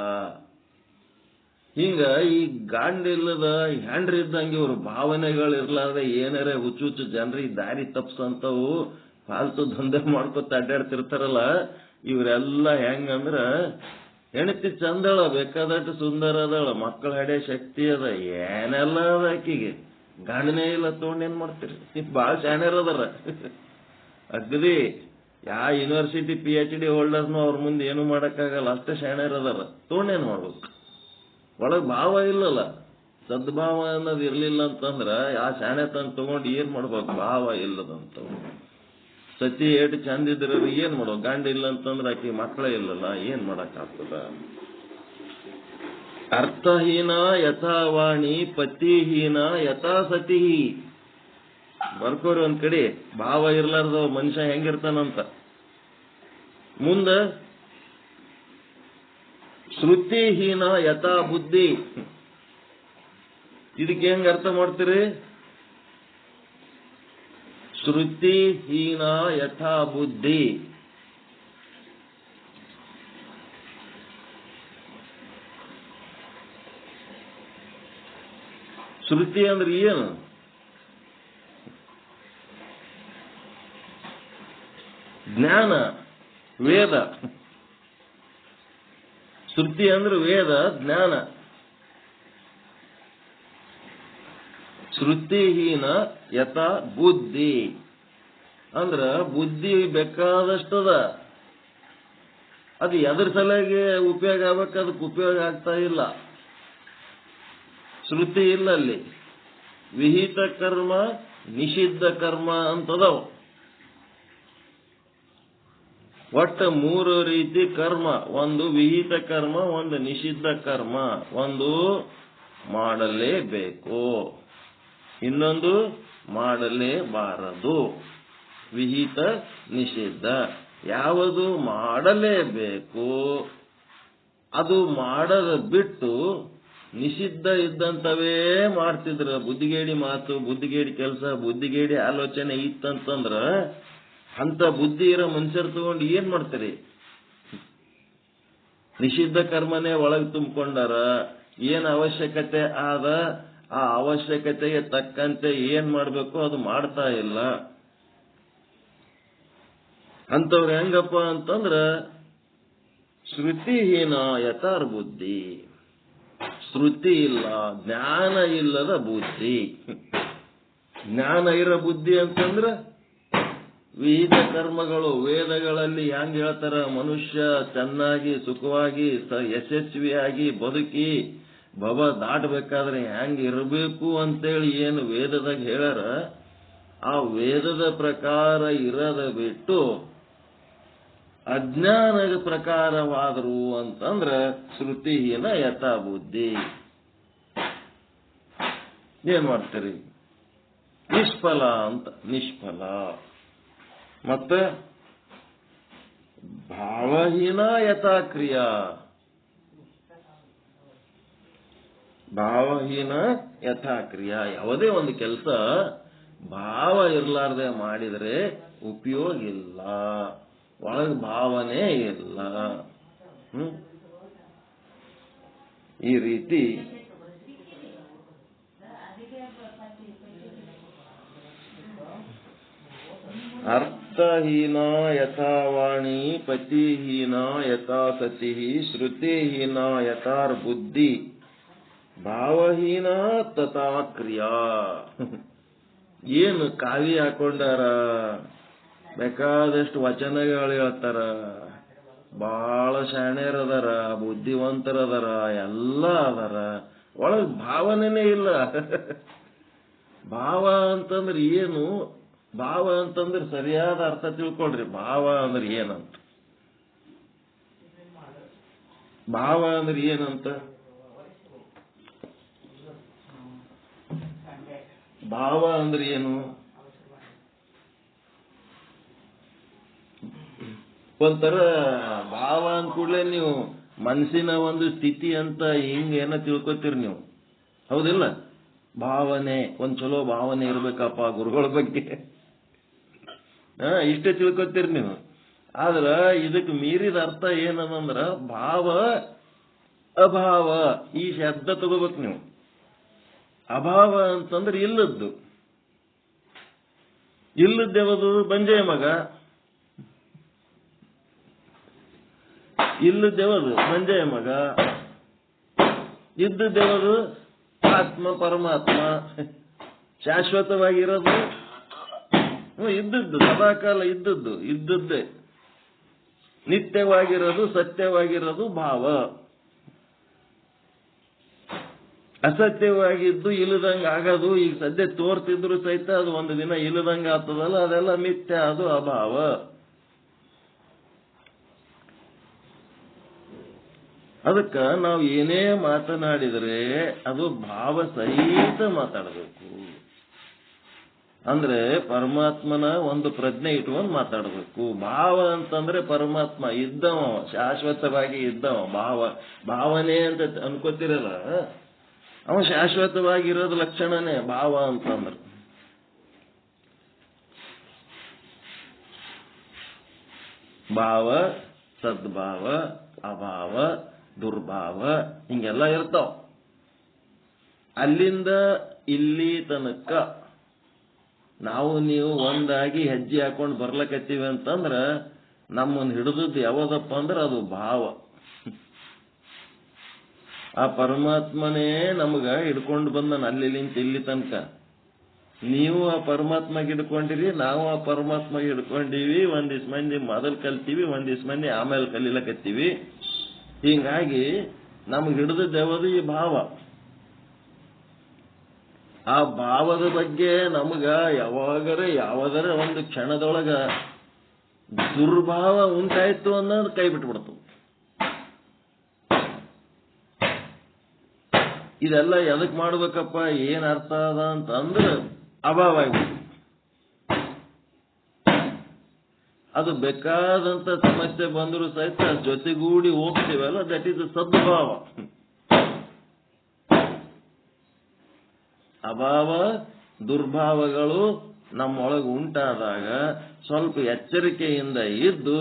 ಹಿಂಗ ಈ ಗಂಡ ಇಲ್ಲದ ಹೆಂಡ್ರ ಇದ್ದಂಗೆ ಇವ್ರ ಭಾವನೆಗಳು ಇರ್ಲಾರ್ದೆ ಏನಾರ ಹುಚ್ಚು ಜನರಿಗೆ ದಾರಿ ತಪ್ಸಂತವು ಫಾಲ್ತು ದಂಧೆ ಮಾಡ್ಕೊತ ಅಡ್ಡಾಡ್ತಿರ್ತಾರಲ್ಲ, ಇವರೆಲ್ಲ ಹೆಂಗಂದ್ರ ಹೆಣತಿ ಚಂದಳ, ಬೇಕಾದಷ್ಟು ಸುಂದರ ಅದಳ, ಮಕ್ಕಳ ಹಡೆ ಶಕ್ತಿ ಅದ, ಏನೆಲ್ಲ ಅದ ಆಕಿಗೆ. ಗಂಡನೇ ಇಲ್ಲ ತಗೊಂಡೇನ್ ಮಾಡ್ತೀರಿ? ಬಾಳ ಶಾಣ್ಯರ್ ಅದಾರ. ಅಗದಿ ಯಾ ಯೂನಿವರ್ಸಿಟಿ PhD ಹೋಲ್ಡರ್ನು ಅವ್ರ ಮುಂದೆ ಏನು ಮಾಡಕ್ಕಾಗಲ್ಲ, ಅಷ್ಟೇ ಶಾಣ್ಯರ್ ಅದಾರ. ತಗೊಂಡೇನ್ ಮಾಡ್ಬೇಕು? ಒಳಗ್ ಭಾವ ಇಲ್ಲಲ್ಲ, ಸದ್ಭಾವ ಅನ್ನೋದು ಇರ್ಲಿಲ್ಲ ಅಂತಂದ್ರ ಆ ಶಾಣೆ ತಂದು ತಗೊಂಡು ಏನ್ ಮಾಡ್ಬೇಕು? ಭಾವ ಇಲ್ಲದಂತ ಸತಿ ಏಟು ಚಂದ ಇದ್ರ ಏನ್ ಮಾಡೋ? ಗಂಡ ಇಲ್ಲ ಅಂತಂದ್ರೆ ಆಕಿ ಮಕ್ಕಳೇ ಇಲ್ಲಲ್ಲ, ಏನ್ ಮಾಡಕ್ ಆಗ್ತದ? ಅರ್ಥಹೀನ ಯಥಾವಾಣಿ ಪತಿಹೀನ ಯಥಾ ಸತಿ. ಬರ್ಕೋರಿ ಒಂದ್ ಕಡೆ, ಭಾವ ಇರ್ಲಾರ್ದ ಮನುಷ್ಯ ಹೆಂಗಿರ್ತಾನಂತ. ಮುಂದ ಶ್ರುತಿಹೀನ ಯಥಾ ಬುದ್ಧಿ. ಇದಕ್ಕೆ ಹೆಂಗ ಅರ್ಥ ಮಾಡ್ತೀರಿ? ಶ್ರುತಿಹೀನ ಯಥಾ ಬುದ್ಧಿ. ಶ್ರುತಿ ಅಂದ್ರೆ ಏನು? ಜ್ಞಾನ, ವೇದ. ಶ್ರುತಿ ಅಂದ್ರೆ ವೇದ, ಜ್ಞಾನ. ಶ್ರುತಿಹೀನ ಯಥಾ ಬುದ್ಧಿ ಅಂದ್ರ ಬುದ್ಧಿ ಬೇಕಾದಷ್ಟದ, ಅದು ಎದ್ರ ಸಲಗೆ ಉಪಯೋಗ ಆಗ್ಬೇಕು, ಅದಕ್ಕೆ ಉಪಯೋಗ ಆಗ್ತಾ ಇಲ್ಲ. ಶ್ರುತಿ ಇಲ್ಲ ಅಲ್ಲಿ. ವಿಹಿತ ಕರ್ಮ, ನಿಷಿದ್ಧ ಕರ್ಮ ಅಂತದವ. ಒಟ್ಟ ಮೂರು ರೀತಿ ಕರ್ಮ. ಒಂದು ವಿಹಿತ ಕರ್ಮ, ಒಂದು ನಿಷಿದ್ಧ ಕರ್ಮ. ಒಂದು ಮಾಡಲೇಬೇಕು, ಇನ್ನೊಂದು ಮಾಡಲೇಬಾರದು. ವಿಹಿತ ನಿಷಿದ್ಧ. ಯಾವುದು ಮಾಡಲೇಬೇಕು ಅದು ಮಾಡದ ಬಿಟ್ಟು ನಿಷಿದ್ಧ ಇದ್ದಂತವೇ ಮಾಡ್ತಿದ್ರ. ಬುದ್ಧಿಗೇಡಿ ಮಾತು, ಬುದ್ಧಿಗೇಡಿ ಕೆಲಸ, ಬುದ್ಧಿಗೇಡಿ ಆಲೋಚನೆ ಇತ್ತಂತಂದ್ರ ಅಂತ ಬುದ್ಧಿ ಇರೋ ಮನುಷ್ಯರು ತಗೊಂಡು ಏನ್ ಮಾಡ್ತೀರಿ? ನಿಷಿದ್ಧ ಕರ್ಮನೇ ಒಳಗೆ ತುಂಬಿಕೊಂಡಾರ. ಏನು ಅವಶ್ಯಕತೆ ಆದ ಆ ಅವಶ್ಯಕತೆಗೆ ತಕ್ಕಂತೆ ಏನ್ ಮಾಡಬೇಕು ಅದು ಮಾಡ್ತಾ ಇಲ್ಲ. ಅಂತವ್ರು ಹೆಂಗಪ್ಪ ಅಂತಂದ್ರ ಶ್ರುತಿಹೀನ ಯಥಾರ್ ಬುದ್ಧಿ. ಶ್ರುತಿ ಇಲ್ಲ, ಜ್ಞಾನ ಇಲ್ಲದ ಬುದ್ಧಿ. ಜ್ಞಾನ ಇರೋ ಬುದ್ಧಿ ಅಂತಂದ್ರ ವಿವಿಧ ಕರ್ಮಗಳು ವೇದಗಳಲ್ಲಿ ಹೆಂಗ್ ಹೇಳ್ತಾರ, ಮನುಷ್ಯ ಚೆನ್ನಾಗಿ ಸುಖವಾಗಿ ಯಶಸ್ವಿಯಾಗಿ ಬದುಕಿ ಭವ ದಾಟಬೇಕಾದ್ರೆ ಹೆಂಗ್ ಇರಬೇಕು ಅಂತೇಳಿ ಏನು ವೇದದಾಗ ಹೇಳ್ಯಾರ, ಆ ವೇದದ ಪ್ರಕಾರ ಇರದ ಬಿಟ್ಟು ಅಜ್ಞಾನದ ಪ್ರಕಾರವಾದರು ಅಂತಂದ್ರ ಶ್ರುತಿಹೀನ ಯಥಾ ಬುದ್ಧಿ. ಏನ್ ಮಾಡ್ತೀರಿ? ನಿಷ್ಫಲ ಅಂತ, ನಿಷ್ಫಲ. ಮತ್ತೆ ಭಾವಹೀನ ಯಥಾ ಕ್ರಿಯಾ. ಭಾವಹೀನ ಯಥಾ ಕ್ರಿಯಾ. ಯಾವುದೇ ಒಂದು ಕೆಲಸ ಭಾವ ಇರ್ಲಾರ್ದೆ ಮಾಡಿದರೆ ಉಪಯೋಗ ಇಲ್ಲ, ಒಳಗೆ ಭಾವನೆ ಇಲ್ಲ. ಈ ರೀತಿ ಅರ್ಥಹೀನ ಯಥಾ ವಾಣಿ, ಪತಿಹೀನ ಯಥಾ ಸತಿ, ಶ್ರುತಿಹೀನ ಯಥಾರ್ ಬುದ್ಧಿ, ಭಾವಹೀನ ತಥಾ ಕ್ರಿಯಾ. ಏನು ಕಾವಿ ಹಾಕೊಂಡಾರ, ಬೇಕಾದಷ್ಟು ವಚನಗಳು ಹೇಳ್ತಾರ, ಬಹಳ ಶಾಣ್ಯರದಾರ, ಬುದ್ಧಿವಂತರದಾರ, ಎಲ್ಲ ಅದಾರ, ಒಳಗೆ ಭಾವನೆನೇ ಇಲ್ಲ. ಭಾವ ಅಂತಂದ್ರೆ ಏನು? ಭಾವ ಅಂತಂದ್ರೆ ಸರಿಯಾದ ಅರ್ಥ ತಿಳ್ಕೊಳ್ರಿ. ಭಾವ ಅಂದ್ರೆ ಏನಂತ, ಭಾವ ಅಂದ್ರೆ ಏನಂತ, ಭಾವ ಅಂದ್ರೆ ಏನು? ಒಂಥರ ಭಾವ ಅಂದ ಕೂಡಲೇ ನೀವು ಮನಸ್ಸಿನ ಒಂದು ಸ್ಥಿತಿ ಅಂತ ಹಿಂಗ ಏನೋ ತಿಳ್ಕೊತೀರಿ ನೀವು, ಹೌದಿಲ್ಲ? ಭಾವನೆ, ಒಂದ್ ಚಲೋ ಭಾವನೆ ಇರ್ಬೇಕಪ್ಪ ಗುರುಗಳ ಬಗ್ಗೆ, ಇಷ್ಟೇ ತಿಳ್ಕೊತೀರಿ ನೀವು. ಆದ್ರ ಇದಕ್ಕೆ ಮೀರಿದ ಅರ್ಥ ಏನದಂದ್ರ ಭಾವ ಅಭಾವ. ಈ ಶಬ್ದ ತಗೋಬೇಕು ನೀವು. ಅಭಾವ ಅಂತಂದ್ರೆ ಇಲ್ಲದ್ದು. ಇಲ್ಲದ್ದೇವದು ಬಂಜೆಯ ಮಗ, ಇಲ್ಲದ್ದೇವದು ಮಂಜೆಯ ಮಗ, ಇದ್ದದ್ದೇವದು ಆತ್ಮ ಪರಮಾತ್ಮ, ಶಾಶ್ವತವಾಗಿರೋದು ಇದ್ದದ್ದು, ಸದಾಕಾಲ ಇದ್ದದ್ದು ಇದ್ದದ್ದೇ, ನಿತ್ಯವಾಗಿರೋದು ಸತ್ಯವಾಗಿರೋದು ಭಾವ. ಅಸತ್ಯವಾಗಿದ್ದು ಇಲ್ಲದಂಗ ಆಗೋದು ಈಗ ಸದ್ಯ ತೋರ್ತಿದ್ರು ಸಹಿತ ಅದು ಒಂದು ದಿನ ಇಲ್ಲದಂಗ ಆಗ್ತದಲ್ಲ, ಅದೆಲ್ಲ ಮಿಥ್ಯ, ಅದು ಅಭಾವ. ಅದಕ್ಕ ನಾವು ಏನೇ ಮಾತನಾಡಿದರೆ ಅದು ಭಾವ ಸಹಿತ ಮಾತಾಡಬೇಕು. ಅಂದ್ರೆ ಪರಮಾತ್ಮನ ಒಂದು ಪ್ರಜ್ಞೆ ಇಟ್ಕೊಂಡು ಮಾತಾಡಬೇಕು. ಭಾವ ಅಂತಂದ್ರೆ ಪರಮಾತ್ಮ ಇದ್ದವ, ಶಾಶ್ವತವಾಗಿ ಇದ್ದವ. ಭಾವನೆ ಅಂತ ಅನ್ಕೋತಿರಲ್ಲ, ಅವ ಶಾಶ್ವತವಾಗಿರೋದು ಲಕ್ಷಣನೇ ಭಾವ ಅಂತಂದ್ರೆ. ಭಾವ, ಸದ್ಭಾವ, ಅಭಾವ, ದುರ್ಭಾವ ಹಿಂಗೆಲ್ಲ ಇರ್ತಾವ. ಅಲ್ಲಿಂದ ಇಲ್ಲಿ ತನಕ ನಾವು ನೀವು ಒಂದಾಗಿ ಹೆಜ್ಜೆ ಹಾಕೊಂಡು ಬರ್ಲಕತ್ತೀವಿ ಅಂತಂದ್ರ ನಮ್ಮನ್ನು ಹಿಡಿದದ್ದು ಯಾವದಪ್ಪ ಅಂದ್ರೆ ಅದು ಭಾವ. ಆ ಪರಮಾತ್ಮನೇ ನಮಗ ಹಿಡ್ಕೊಂಡು ಬಂದನ ಅಲ್ಲಿಂತ ಇಲ್ಲಿ ತನಕ. ನೀವು ಆ ಪರಮಾತ್ಮಗೆ ಹಿಡ್ಕೊಂಡಿರಿ, ನಾವು ಆ ಪರಮಾತ್ಮಗೆ ಹಿಡ್ಕೊಂಡಿವಿ. ಒಂದಿಸ್ ಮಂದಿ ಮೊದಲು ಕಲ್ತೀವಿ, ಒಂದಿಸ್ ಮಂದಿ ಆಮೇಲೆ ಕಲೀಲಕತ್ತೀವಿ. ಹೀಗಾಗಿ ನಮ್ಗೆ ಹಿಡಿದದ್ದು ಯಾವುದು? ಈ ಭಾವ. ಆ ಭಾವದ ಬಗ್ಗೆ ನಮಗ ಯಾವಾಗರ ಒಂದು ಕ್ಷಣದೊಳಗ ದುರ್ಭಾವ ಉಂಟಾಯ್ತು ಅನ್ನೋದು ಕೈ ಬಿಟ್ಬಿಡ್ತು. ಇದೆಲ್ಲ ಎದಕ್ ಮಾಡ್ಬೇಕಪ್ಪ, ಏನ್ ಅರ್ಥ ಅದ ಅಂತ ಅಂದ್ರೆ ಅಭಾವ ಆಗ್ಬಿಟ್ಟು ಅದು ಬೇಕಾದಂತ ಸಮಸ್ಯೆ ಬಂದರೂ ಸಹಿತ ಜೊತೆಗೂಡಿ ಹೋಗ್ತೀವಲ್ಲ, ದಟ್ ಈಸ್ ಸದ್ಭಾವ. ಅಭಾವ ದುರ್ಭಾವಗಳು ನಮ್ಮೊಳಗೆ ಉಂಟಾದಾಗ ಸ್ವಲ್ಪ ಎಚ್ಚರಿಕೆಯಿಂದ ಇದ್ದು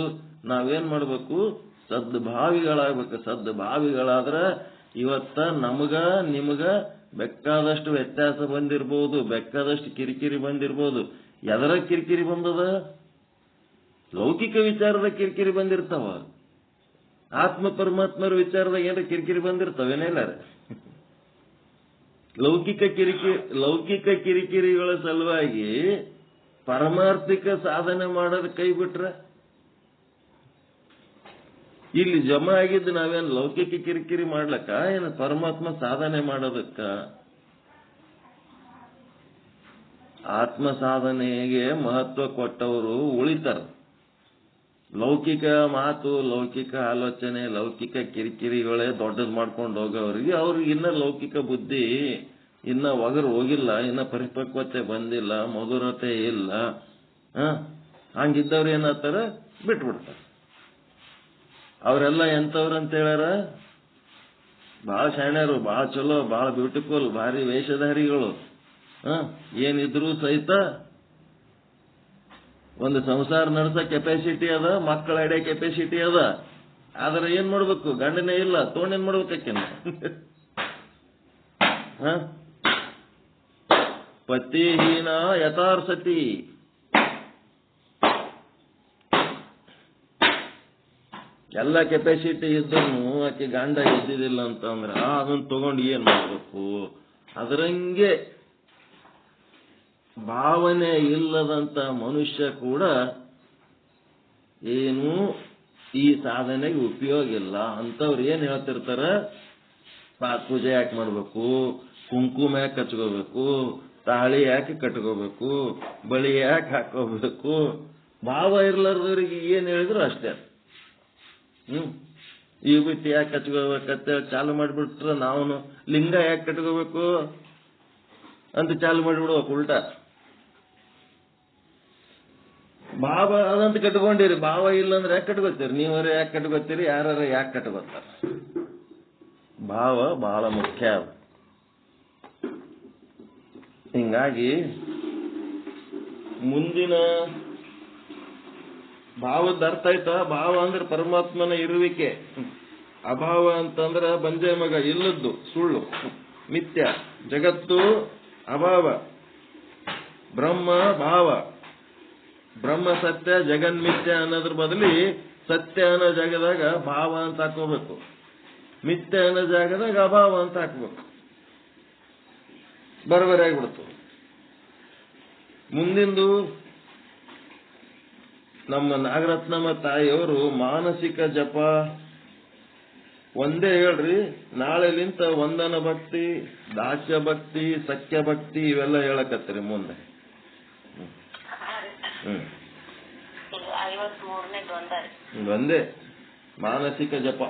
ನಾವೇನ್ ಮಾಡ್ಬೇಕು? ಸದ್ಭಾವಿಗಳಾಗ್ಬೇಕು. ಸದ್ಭಾವಿಗಳಾದ್ರೆ ಇವತ್ತ ನಮಗ ನಿಮಗ ಬೇಕಾದಷ್ಟು ವ್ಯತ್ಯಾಸ ಬಂದಿರ್ಬೋದು, ಬೇಕಾದಷ್ಟು ಕಿರಿಕಿರಿ ಬಂದಿರ್ಬೋದು. ಎದರ ಕಿರಿಕಿರಿ ಬಂದದ? ಲೌಕಿಕ ವಿಚಾರದ ಕಿರಿಕಿರಿ ಬಂದಿರ್ತಾವ. ಆತ್ಮ ಪರಮಾತ್ಮರ ವಿಚಾರದಾಗ ಏನಾರ ಕಿರಿಕಿರಿ ಬಂದಿರ್ತಾವೇನೆಲ್ಲಾರ? ಲೌಕಿಕ ಕಿರಿಕಿರಿಗಳ ಸಲುವಾಗಿ ಪಾರಮಾರ್ಥಿಕ ಸಾಧನೆ ಮಾಡೋದು ಕೈ ಬಿಟ್ರೆ ಇಲ್ಲಿ ಜಮಾ ಆಗಿದ್ದು ನಾವೇನು ಲೌಕಿಕ ಕಿರಿಕಿರಿ ಮಾಡ್ಲಕ್ಕ ಏನು ಪರಮಾತ್ಮ ಸಾಧನೆ ಮಾಡೋದಕ್ಕ? ಆತ್ಮ ಸಾಧನೆಗೆ ಮಹತ್ವ ಕೊಟ್ಟವರು ಉಳಿತಾರ. ಲೌಕಿಕ ಮಾತು, ಲೌಕಿಕ ಆಲೋಚನೆ, ಲೌಕಿಕ ಕಿರಿಕಿರಿಗಳೇ ದೊಡ್ಡದು ಮಾಡ್ಕೊಂಡು ಹೋಗೋರಿಗೆ ಅವ್ರಿಗೆ ಇನ್ನ ಲೌಕಿಕ ಬುದ್ಧಿ ಇನ್ನ ಒಗರು ಹೋಗಿಲ್ಲ, ಇನ್ನ ಪರಿಪಕ್ವತೆ ಬಂದಿಲ್ಲ, ಮಧುರತೆ ಇಲ್ಲ. ಹಂಗಿದ್ದವ್ರು ಏನಾಗ್ತಾರ? ಬಿಟ್ಬಿಡ್ತಾರೆ. ಅವರೆಲ್ಲ ಎಂತವ್ರು ಅಂತ ಹೇಳ್ಯಾರ? ಬಹಳ ಶಾಣ್ಯರು, ಬಹಳ ಚಲೋ, ಬಹಳ ಬ್ಯೂಟಿಫುಲ್, ಭಾರಿ ವೇಷಧಾರಿಗಳು. ಏನಿದ್ರು ಸಹಿತ ಒಂದು ಸಂಸಾರ ನಡೆಸೋ ಕೆಪಾಸಿಟಿ ಅದ, ಮಕ್ಕಳ ಎಡೆ ಕೆಪಾಸಿಟಿ ಅದ. ಆದ್ರೆ ಏನ್ ಮಾಡ್ಬೇಕು? ಗಂಡನೇ ಇಲ್ಲ, ತೋಣೇನ್ ಮಾಡ್ಬೇಕೇನ? ಪತಿಹೀನ ಯಥಾರ್ಥತಿ. ಎಲ್ಲ ಕೆಪಾಸಿಟಿ ಇದ್ದನು ಆಕೆ ಗಂಡ ಇದ್ದಿದ್ದಿಲ್ಲ ಅಂತಂದ್ರ ಅದನ್ನ ತಗೊಂಡು ಏನ್ ಮಾಡ್ಬೇಕು? ಅದರಂಗೆ ಭಾವನೆ ಇಲ್ಲದಂತ ಮನುಷ್ಯ ಕೂಡ ಏನು ಈ ಸಾಧನೆಗೆ ಉಪಯೋಗ ಇಲ್ಲ ಅಂತವ್ರು ಏನ್ ಹೇಳ್ತಿರ್ತಾರ? ಪೂಜೆ ಯಾಕೆ ಮಾಡ್ಬೇಕು, ಕುಂಕುಮ ಯಾಕೆ ಹಚ್ಕೋಬೇಕು, ತಾಳಿ ಯಾಕೆ ಕಟ್ಕೋಬೇಕು, ಬಳಿ ಯಾಕೆ ಹಾಕೋಬೇಕು? ಭಾವ ಇರ್ಲಾರ್ದವ್ರಿಗೆ ಏನ್ ಹೇಳಿದ್ರು ಅಷ್ಟೇ. ಈ ಬಿಟ್ಟು ಯಾಕೆ ಹಚ್ಕೋಬೇಕಂತ ಚಾಲು ಮಾಡಿಬಿಟ್ರ ನಾವು ಲಿಂಗ ಯಾಕೆ ಕಟ್ಕೋಬೇಕು ಅಂತ ಚಾಲು ಮಾಡಿಬಿಡ್ಬೇಕು ಉಲ್ಟಾ. ಭಾವ ಅದಂತ ಕಟ್ಕೊಂಡಿರಿ, ಭಾವ ಇಲ್ಲಂದ್ರೆ ಯಾಕೆ ಕಟ್ಕೋತೀರಿ? ನೀವರ ಯಾಕೆ ಕಟ್ಕೋತೀರಿ? ಯಾರ ಯಾಕೆ ಕಟ್ಕೋತಾರ? ಭಾವ ಬಹಳ ಮುಖ್ಯ. ಹಿಂಗಾಗಿ ಮುಂದಿನ ಭಾವದ ಅರ್ಥ ಆಯ್ತಾ? ಭಾವ ಅಂದ್ರೆ ಪರಮಾತ್ಮನ ಇರುವಿಕೆ. ಅಭಾವ ಅಂತಂದ್ರ ಬಂಜೆ ಮಗ, ಇಲ್ಲದ್ದು, ಸುಳ್ಳು, ಮಿಥ್ಯ. ಜಗತ್ತು ಅಭಾವ, ಬ್ರಹ್ಮ ಭಾವ. ಬ್ರಹ್ಮ ಸತ್ಯ, ಜಗನ್ಮಿಥ್ಯ ಅನ್ನೋದ್ರ ಬದಲಿ ಸತ್ಯ ಅನ್ನೋ ಜಾಗದಾಗ ಭಾವ ಅಂತ ಹಾಕೋಬೇಕು, ಮಿಥ್ಯ ಅನ್ನೋ ಜಾಗದಾಗ ಅಭಾವ ಅಂತ ಹಾಕ್ಬೇಕು. ಬರಬರಿ ಆಗ್ಬಿಡ್ತು. ಮುಂದಿಂದು ನಮ್ಮ ನಾಗರತ್ನಮ್ಮ ತಾಯಿಯವರು ಮಾನಸಿಕ ಜಪ ಒಂದೇ ಹೇಳ್ರಿ, ನಾಳೆಲಿಂತ ವಂದನ ಭಕ್ತಿ, ದಾಸ್ಯ ಭಕ್ತಿ, ಸಖ್ಯ ಭಕ್ತಿ ಇವೆಲ್ಲ ಹೇಳಕತ್ತೀರಿ ಮುಂದೆ. 53ನೇದು ಒಂದೇ ಮಾನಸಿಕ ಜಪ.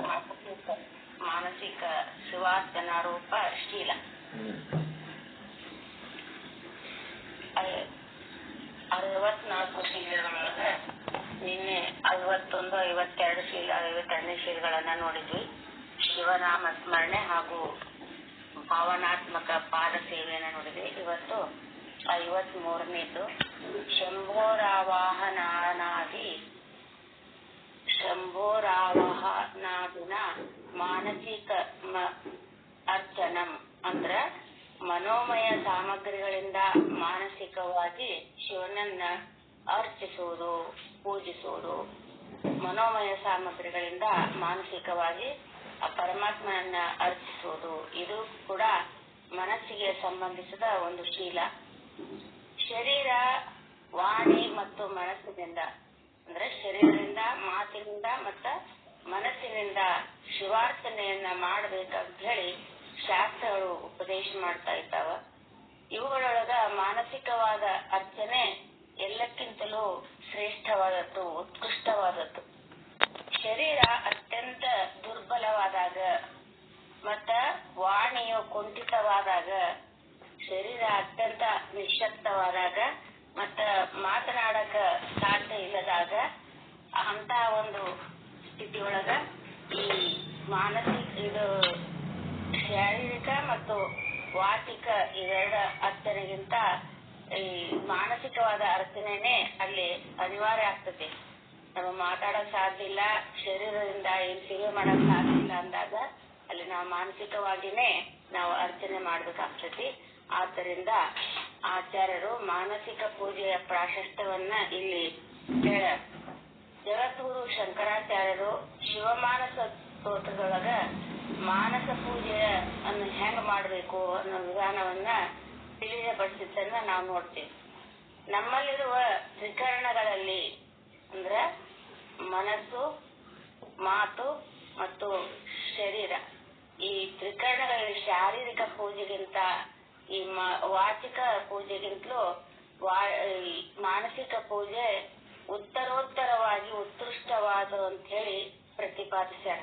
ಮಾನಸಿಕ ಶಿವಾರ್ಚನಾ ರೂಪ ಶೀಲ. 64 ಶೀಲಗಳೊಳಗೆ ನಿನ್ನೆ 51, 52 ಶೀಲ, 52ನೇ ಶೀಲಗಳನ್ನ ನೋಡಿದ್ವಿ. ಶಿವನಾಮ ಸ್ಮರಣೆ ಹಾಗೂ ಭಾವನಾತ್ಮಕ ಪಾದ ಸೇವೆಯನ್ನ ನೋಡಿದ್ವಿ. ಇವತ್ತು 53ನೇದು ಶಂಭೋರಾವಾಹನಾದಿನ ಮಾನಸಿಕ ಅರ್ಚನಂ ಅಂದ್ರ ಮನೋಮಯ ಸಾಮಗ್ರಿಗಳಿಂದ ಮಾನಸಿಕವಾಗಿ ಶಿವನನ್ನ ಅರ್ಚಿಸುವುದು, ಪೂಜಿಸುವುದು. ಮನೋಮಯ ಸಾಮಗ್ರಿಗಳಿಂದ ಮಾನಸಿಕವಾಗಿ ಆ ಪರಮಾತ್ಮನನ್ನ ಅರ್ಚಿಸುವುದು, ಇದು ಕೂಡ ಮನಸ್ಸಿಗೆ ಸಂಬಂಧಿಸಿದ ಒಂದು ಶೀಲ. ಶರೀರ, ವಾಣಿ ಮತ್ತು ಮನಸ್ಸಿನಿಂದ ಅಂದ್ರೆ ಶರೀರದಿಂದ, ಮಾತಿನಿಂದ ಮತ್ತ ಮನಸ್ಸಿನಿಂದ ಶಿವಾರ್ಚನೆಯನ್ನ ಮಾಡಬೇಕಂತ ಹೇಳಿ ಶಾಸ್ತ್ರಗಳು ಉಪದೇಶ ಮಾಡ್ತಾ ಇದ್ದಾವ. ಇವುಗಳೊಳಗ ಮಾನಸಿಕವಾದ ಅರ್ಚನೆ ಎಲ್ಲಕ್ಕಿಂತಲೂ ಶ್ರೇಷ್ಠವಾದದ್ದು, ಉತ್ಕೃಷ್ಟವಾದದ್ದು. ಶರೀರ ಅತ್ಯಂತ ದುರ್ಬಲವಾದಾಗ ಮತ್ತ ವಾಣಿಯು ಕುಂಠಿತವಾದಾಗ, ಶರೀರ ಅತ್ಯಂತ ನಿಶಕ್ತವಾದಾಗ ಮತ್ತ ಮಾತನಾಡಕ ಸಾಧ್ಯ ಇಲ್ಲದಾಗ, ಅಂತ ಒಂದು ಸ್ಥಿತಿಯೊಳಗ ಈ ಇದು ಶಾರೀರಿಕ ಮತ್ತು ವಾಚಿಕ ಇವೆರಡ ಅರ್ಚನೆಗಿಂತ ಈ ಮಾನಸಿಕವಾದ ಅರ್ಚನೆನೇ ಅಲ್ಲಿ ಅನಿವಾರ್ಯ ಆಗ್ತದೆ. ನಾವು ಮಾತಾಡಕ್ ಸಾಧ್ಯ ಇಲ್ಲ, ಶರೀರದಿಂದ ಏನ್ ಸೇವೆ ಮಾಡಕ್ ಸಾಧ್ಯ ಇಲ್ಲ ಅಂದಾಗ ಅಲ್ಲಿ ನಾವು ಮಾನಸಿಕವಾಗಿನೇ ನಾವು ಅರ್ಚನೆ ಮಾಡ್ಬೇಕಾಗ್ತೈತಿ. ಆದ್ದರಿಂದ ಆಚಾರ್ಯರು ಮಾನಸಿಕ ಪೂಜೆಯ ಪ್ರಾಶಸ್ತ್ಯವನ್ನ ಇಲ್ಲಿ ಹೇಳ್ಯಾರ. ಜಗದ್ಗುರು ಶಂಕರಾಚಾರ್ಯರು ಶಿವಮಾನಸ ಸ್ತೋತ್ರದೊಳಗ ಮಾನಸ ಪೂಜೆಯ ಅನ್ನು ಹೆಂಗ್ ಮಾಡ್ಬೇಕು ಅನ್ನೋ ವಿಧಾನವನ್ನ ತಿಳಿಯಪಡಿಸಿದ್ದನ್ನ ನಾವು ನೋಡ್ತೀವಿ. ನಮ್ಮಲ್ಲಿರುವ ತ್ರಿಕರಣಗಳಲ್ಲಿ ಅಂದ್ರ ಮನಸ್ಸು, ಮಾತು ಮತ್ತು ಶರೀರ, ಈ ತ್ರಿಕರಣಗಳಲ್ಲಿ ಶಾರೀರಿಕ ಪೂಜೆಗಿಂತ ಈ ವಾಚಿಕ ಪೂಜೆಗಿಂತಲೂ ಮಾನಸಿಕ ಪೂಜೆ ಉತ್ತರೋತ್ತರವಾಗಿ ಉತ್ಕೃಷ್ಟವಾದ ಅಂತ ಹೇಳಿ ಪ್ರತಿಪಾದಿಸ್ಯಾರ.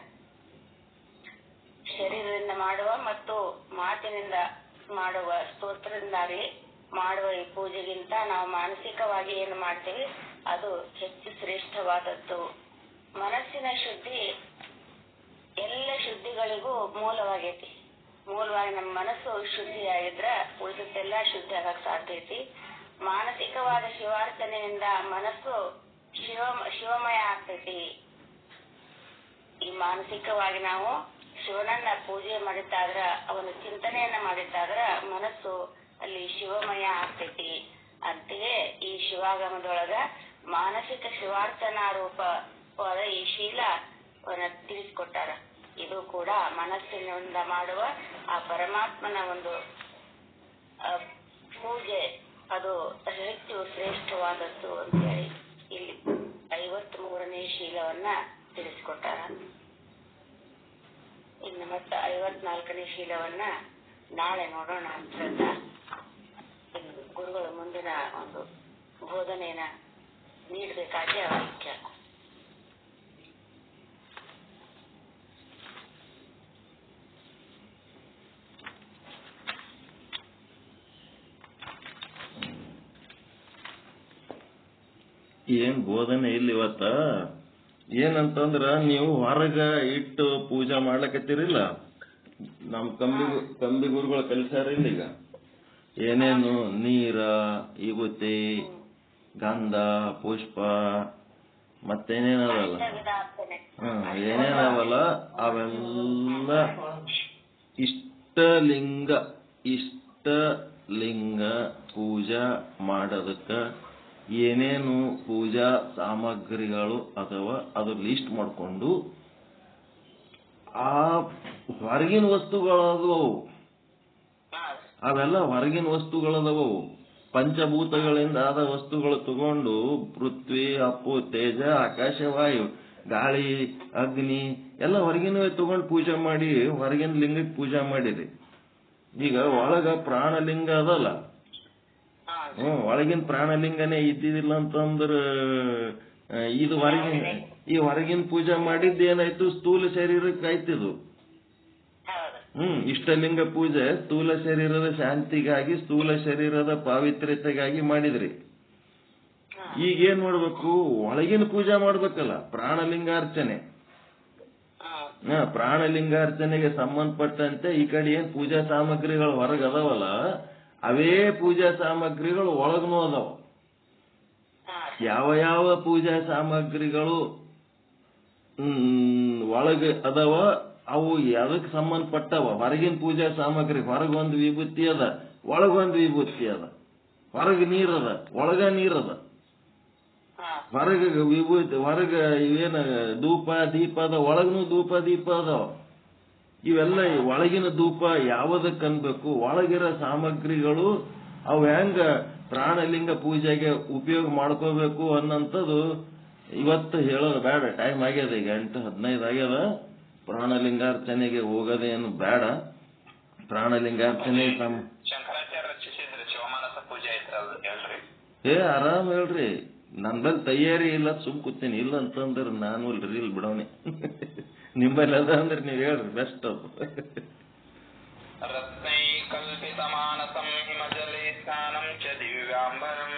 ಶರೀರದಿಂದ ಮಾಡುವ ಮತ್ತು ಮಾತಿನಿಂದ ಮಾಡುವ ಸ್ತೋತ್ರದಿಂದಾಗಿ ಮಾಡುವ ಈ ಪೂಜೆಗಿಂತ ನಾವು ಮಾನಸಿಕವಾಗಿ ಏನು ಮಾಡ್ತೀವಿ ಅದು ಹೆಚ್ಚು ಶ್ರೇಷ್ಠವಾದದ್ದು. ಮನಸ್ಸಿನ ಶುದ್ಧಿ ಎಲ್ಲ ಶುದ್ಧಿಗಳಿಗೂ ಮೂಲವಾಗೈತಿ. ಮೂಲವಾಗಿ ನಮ್ಮ ಮನಸ್ಸು ಶುದ್ಧಿಯಾಗಿದ್ರ ಉಳಿದದ್ದೆಲ್ಲ ಶುದ್ಧಿ ಆಗಕ್ ಸಾಧ್ಯ ಐತಿ. ಮಾನಸಿಕವಾದ ಶಿವಾರ್ಚನೆಯಿಂದ ಮನಸ್ಸು ಶಿವಮಯ ಆಗ್ತೈತಿ. ಈ ಮಾನಸಿಕವಾಗಿ ನಾವು ಶಿವನನ್ನ ಪೂಜೆ ಮಾಡಿದ್ದಾದ್ರ, ಅವನ ಚಿಂತನೆಯನ್ನ ಮಾಡಿದ್ದಾದ್ರ ಮನಸ್ಸು ಅಲ್ಲಿ ಶಿವಮಯ ಆಗ್ತೈತಿ. ಅಂತೆಯೇ ಈ ಶಿವಾಗಮದೊಳಗ ಮಾನಸಿಕ ಶಿವಾರ್ಚನಾ ರೂಪವಾದ ಈ ಶೀಲವನ್ನ ತಿಳಿಸಿಕೊಟ್ಟಾರ. ಇದು ಕೂಡ ಮನಸ್ಸಿನಿಂದ ಮಾಡುವ ಆ ಪರಮಾತ್ಮನ ಒಂದು ಪೂಜೆ, ಅದು ಹೆಚ್ಚು ಶ್ರೇಷ್ಠವಾದದ್ದು ಅಂತ ಹೇಳಿ ಇಲ್ಲಿ 53ನೇ ಶೀಲವನ್ನ ತಿಳಿಸಿಕೊಟ್ಟಾರ. ಇನ್ನು ಮತ್ತೆ 54ನೇ ಶೀಲವನ್ನ ನಾಳೆ ನೋಡೋಣ ಅಂತ ಗುರುಗಳು ಮುಂದಿನ ಒಂದು ಬೋಧನೆಯನ್ನ ನೀಡಬೇಕಾಗಿ ಅವಶ್ಯ. ಏನ್ ಬೋಧನೆ ಇಲ್ಲಿ ಇವತ್ತ ಏನಂತಂದ್ರ, ನೀವು ಹೊರಗ ಇಟ್ಟು ಪೂಜಾ ಮಾಡ್ಲಕತ್ತೀರಿಲ್ಲ, ನಮ್ ಕಂಬಿ ಗುರುಗಳು ಕಲಿಸ್ಯಾರಿಲ್ಲ ಈಗ ಏನೇನು ನೀರ, ವಿಭೂತಿ, ಗಂಧ, ಪುಷ್ಪ ಮತ್ತೇನೇನದಲ್ಲ, ಏನೇನವಲ್ಲ ಅವೆಲ್ಲ ಇಷ್ಟಲಿಂಗ ಪೂಜಾ ಮಾಡೋದಕ್ಕ ಏನೇನು ಪೂಜಾ ಸಾಮಗ್ರಿಗಳು ಅಥವಾ ಅದು ಲಿಸ್ಟ್ ಮಾಡ್ಕೊಂಡು ಆ ಹೊರಗಿನ ವಸ್ತುಗಳದವು, ಅವೆಲ್ಲ ಹೊರಗಿನ ವಸ್ತುಗಳದವು. ಪಂಚಭೂತಗಳಿಂದ ಆದ ವಸ್ತುಗಳು ತಗೊಂಡು ಪೃಥ್ವಿ, ಅಪ್ಪು, ತೇಜ, ಆಕಾಶ, ವಾಯು, ಗಾಳಿ, ಅಗ್ನಿ ಎಲ್ಲ ಹೊರಗಿನವೇ ತಗೊಂಡು ಪೂಜೆ ಮಾಡಿ ಹೊರಗಿನ ಲಿಂಗಕ್ಕೆ ಪೂಜೆ ಮಾಡಿರಿ. ಈಗ ಒಳಗ ಪ್ರಾಣಲಿಂಗ ಅದಲ್ಲ, ಒಳಗಿನ ಪ್ರಾಣಲಿಂಗನೇ ಇದ್ದಿದ್ದಿಲ್ಲ ಅಂತಂದ್ರ ಇದು ಹೊರಗಿನ ಪೂಜೆ ಮಾಡಿದ್ದು ಏನಾಯ್ತು, ಸ್ಥೂಲ ಶರೀರಕ್ಕೆ ಆಯ್ತಿದು. ಇಷ್ಟಲಿಂಗ ಪೂಜೆ ಸ್ಥೂಲ ಶರೀರದ ಶಾಂತಿಗಾಗಿ, ಸ್ಥೂಲ ಶರೀರದ ಪಾವಿತ್ರ್ಯತೆಗಾಗಿ ಮಾಡಿದ್ರಿ. ಈಗ ಏನ್ ಮಾಡ್ಬೇಕು, ಒಳಗಿನ ಪೂಜೆ ಮಾಡ್ಬೇಕಲ್ಲ, ಪ್ರಾಣಲಿಂಗಾರ್ಚನೆ. ಪ್ರಾಣಲಿಂಗಾರ್ಚನೆಗೆ ಸಂಬಂಧಪಟ್ಟಂತೆ ಈ ಕಡೆ ಏನ್ ಪೂಜಾ ಸಾಮಗ್ರಿಗಳು ಹೊರಗದವಲ್ಲ, ಅವೇ ಪೂಜಾ ಸಾಮಗ್ರಿಗಳು ಒಳಗನೂ ಅದಾವ. ಯಾವ ಯಾವ ಪೂಜಾ ಸಾಮಗ್ರಿಗಳು ಒಳಗ ಅದಾವ ಅವು ಅದಕ್ಕೆ ಸಂಬಂಧಪಟ್ಟವ. ಹೊರಗಿನ ಪೂಜಾ ಸಾಮಗ್ರಿ, ಹೊರಗೊಂದು ವಿಭೂತಿ ಅದ, ಒಳಗೊಂದು ವಿಭೂತಿ ಅದ. ಹೊರಗ ನೀರದ, ಒಳಗ ನೀರದ. ಹೊರಗ ವಿಭೂತಿ, ಹೊರಗ ಇವೇನ ಧೂಪ ದೀಪ ಅದ, ಒಳಗನು ಧೂಪ ದೀಪ ಅದಾವ. ಇವೆಲ್ಲ ಒಳಗಿನ ಧೂಪ ಯಾವುದಕ್ಕೆ ಅನ್ಬೇಕು, ಒಳಗಿರೋ ಸಾಮಗ್ರಿಗಳು ಅವು ಹೆಂಗ ಪ್ರಾಣಲಿಂಗ ಪೂಜೆಗೆ ಉಪಯೋಗ ಮಾಡ್ಕೋಬೇಕು ಅನ್ನಂಥದ್ದು ಇವತ್ತು ಹೇಳೋದು ಬೇಡ. ಟೈಮ್ ಆಗ್ಯದ, ಈಗ 8:15 ಆಗ್ಯದ. ಪ್ರಾಣಲಿಂಗಾರ್ಚನೆಗೆ ಹೋಗೋದೇನು ಬೇಡ. ಪ್ರಾಣಲಿಂಗಾರ್ಚನೆ ಶಂಕರಾಚಾರ್ಯ ರಚಿಸಿದ್ರೆ ಶಿವಮಾನಸ ಪೂಜೆ ಹೇಳ್ರಿ. ಆರಾಮ್ ಹೇಳ್ರಿ, ನಂಬಲ್ಲಿ ತಯಾರಿ ಇಲ್ಲ, ಸುಮ್ ಕೂತೀನಿ. ಇಲ್ಲ ಅಂತಂದ್ರೆ ನಾನು ರೀಲ್ ಬಿಡೋನೆ. ನಿಂಬಲ್ಲಿ ಅದ ಅಂದ್ರೆ ನೀವ್ ಹೇಳ್ರಿ, ಬೆಸ್ಟ್ ಅದು. ರತ್ನೈ ಕಲ್ಪಿತ ಮಾನಸಂ ಹಿಮಜಲೇ ಸ್ನಾನಂ ಚ ದಿವ್ಯಾಂಬರಂ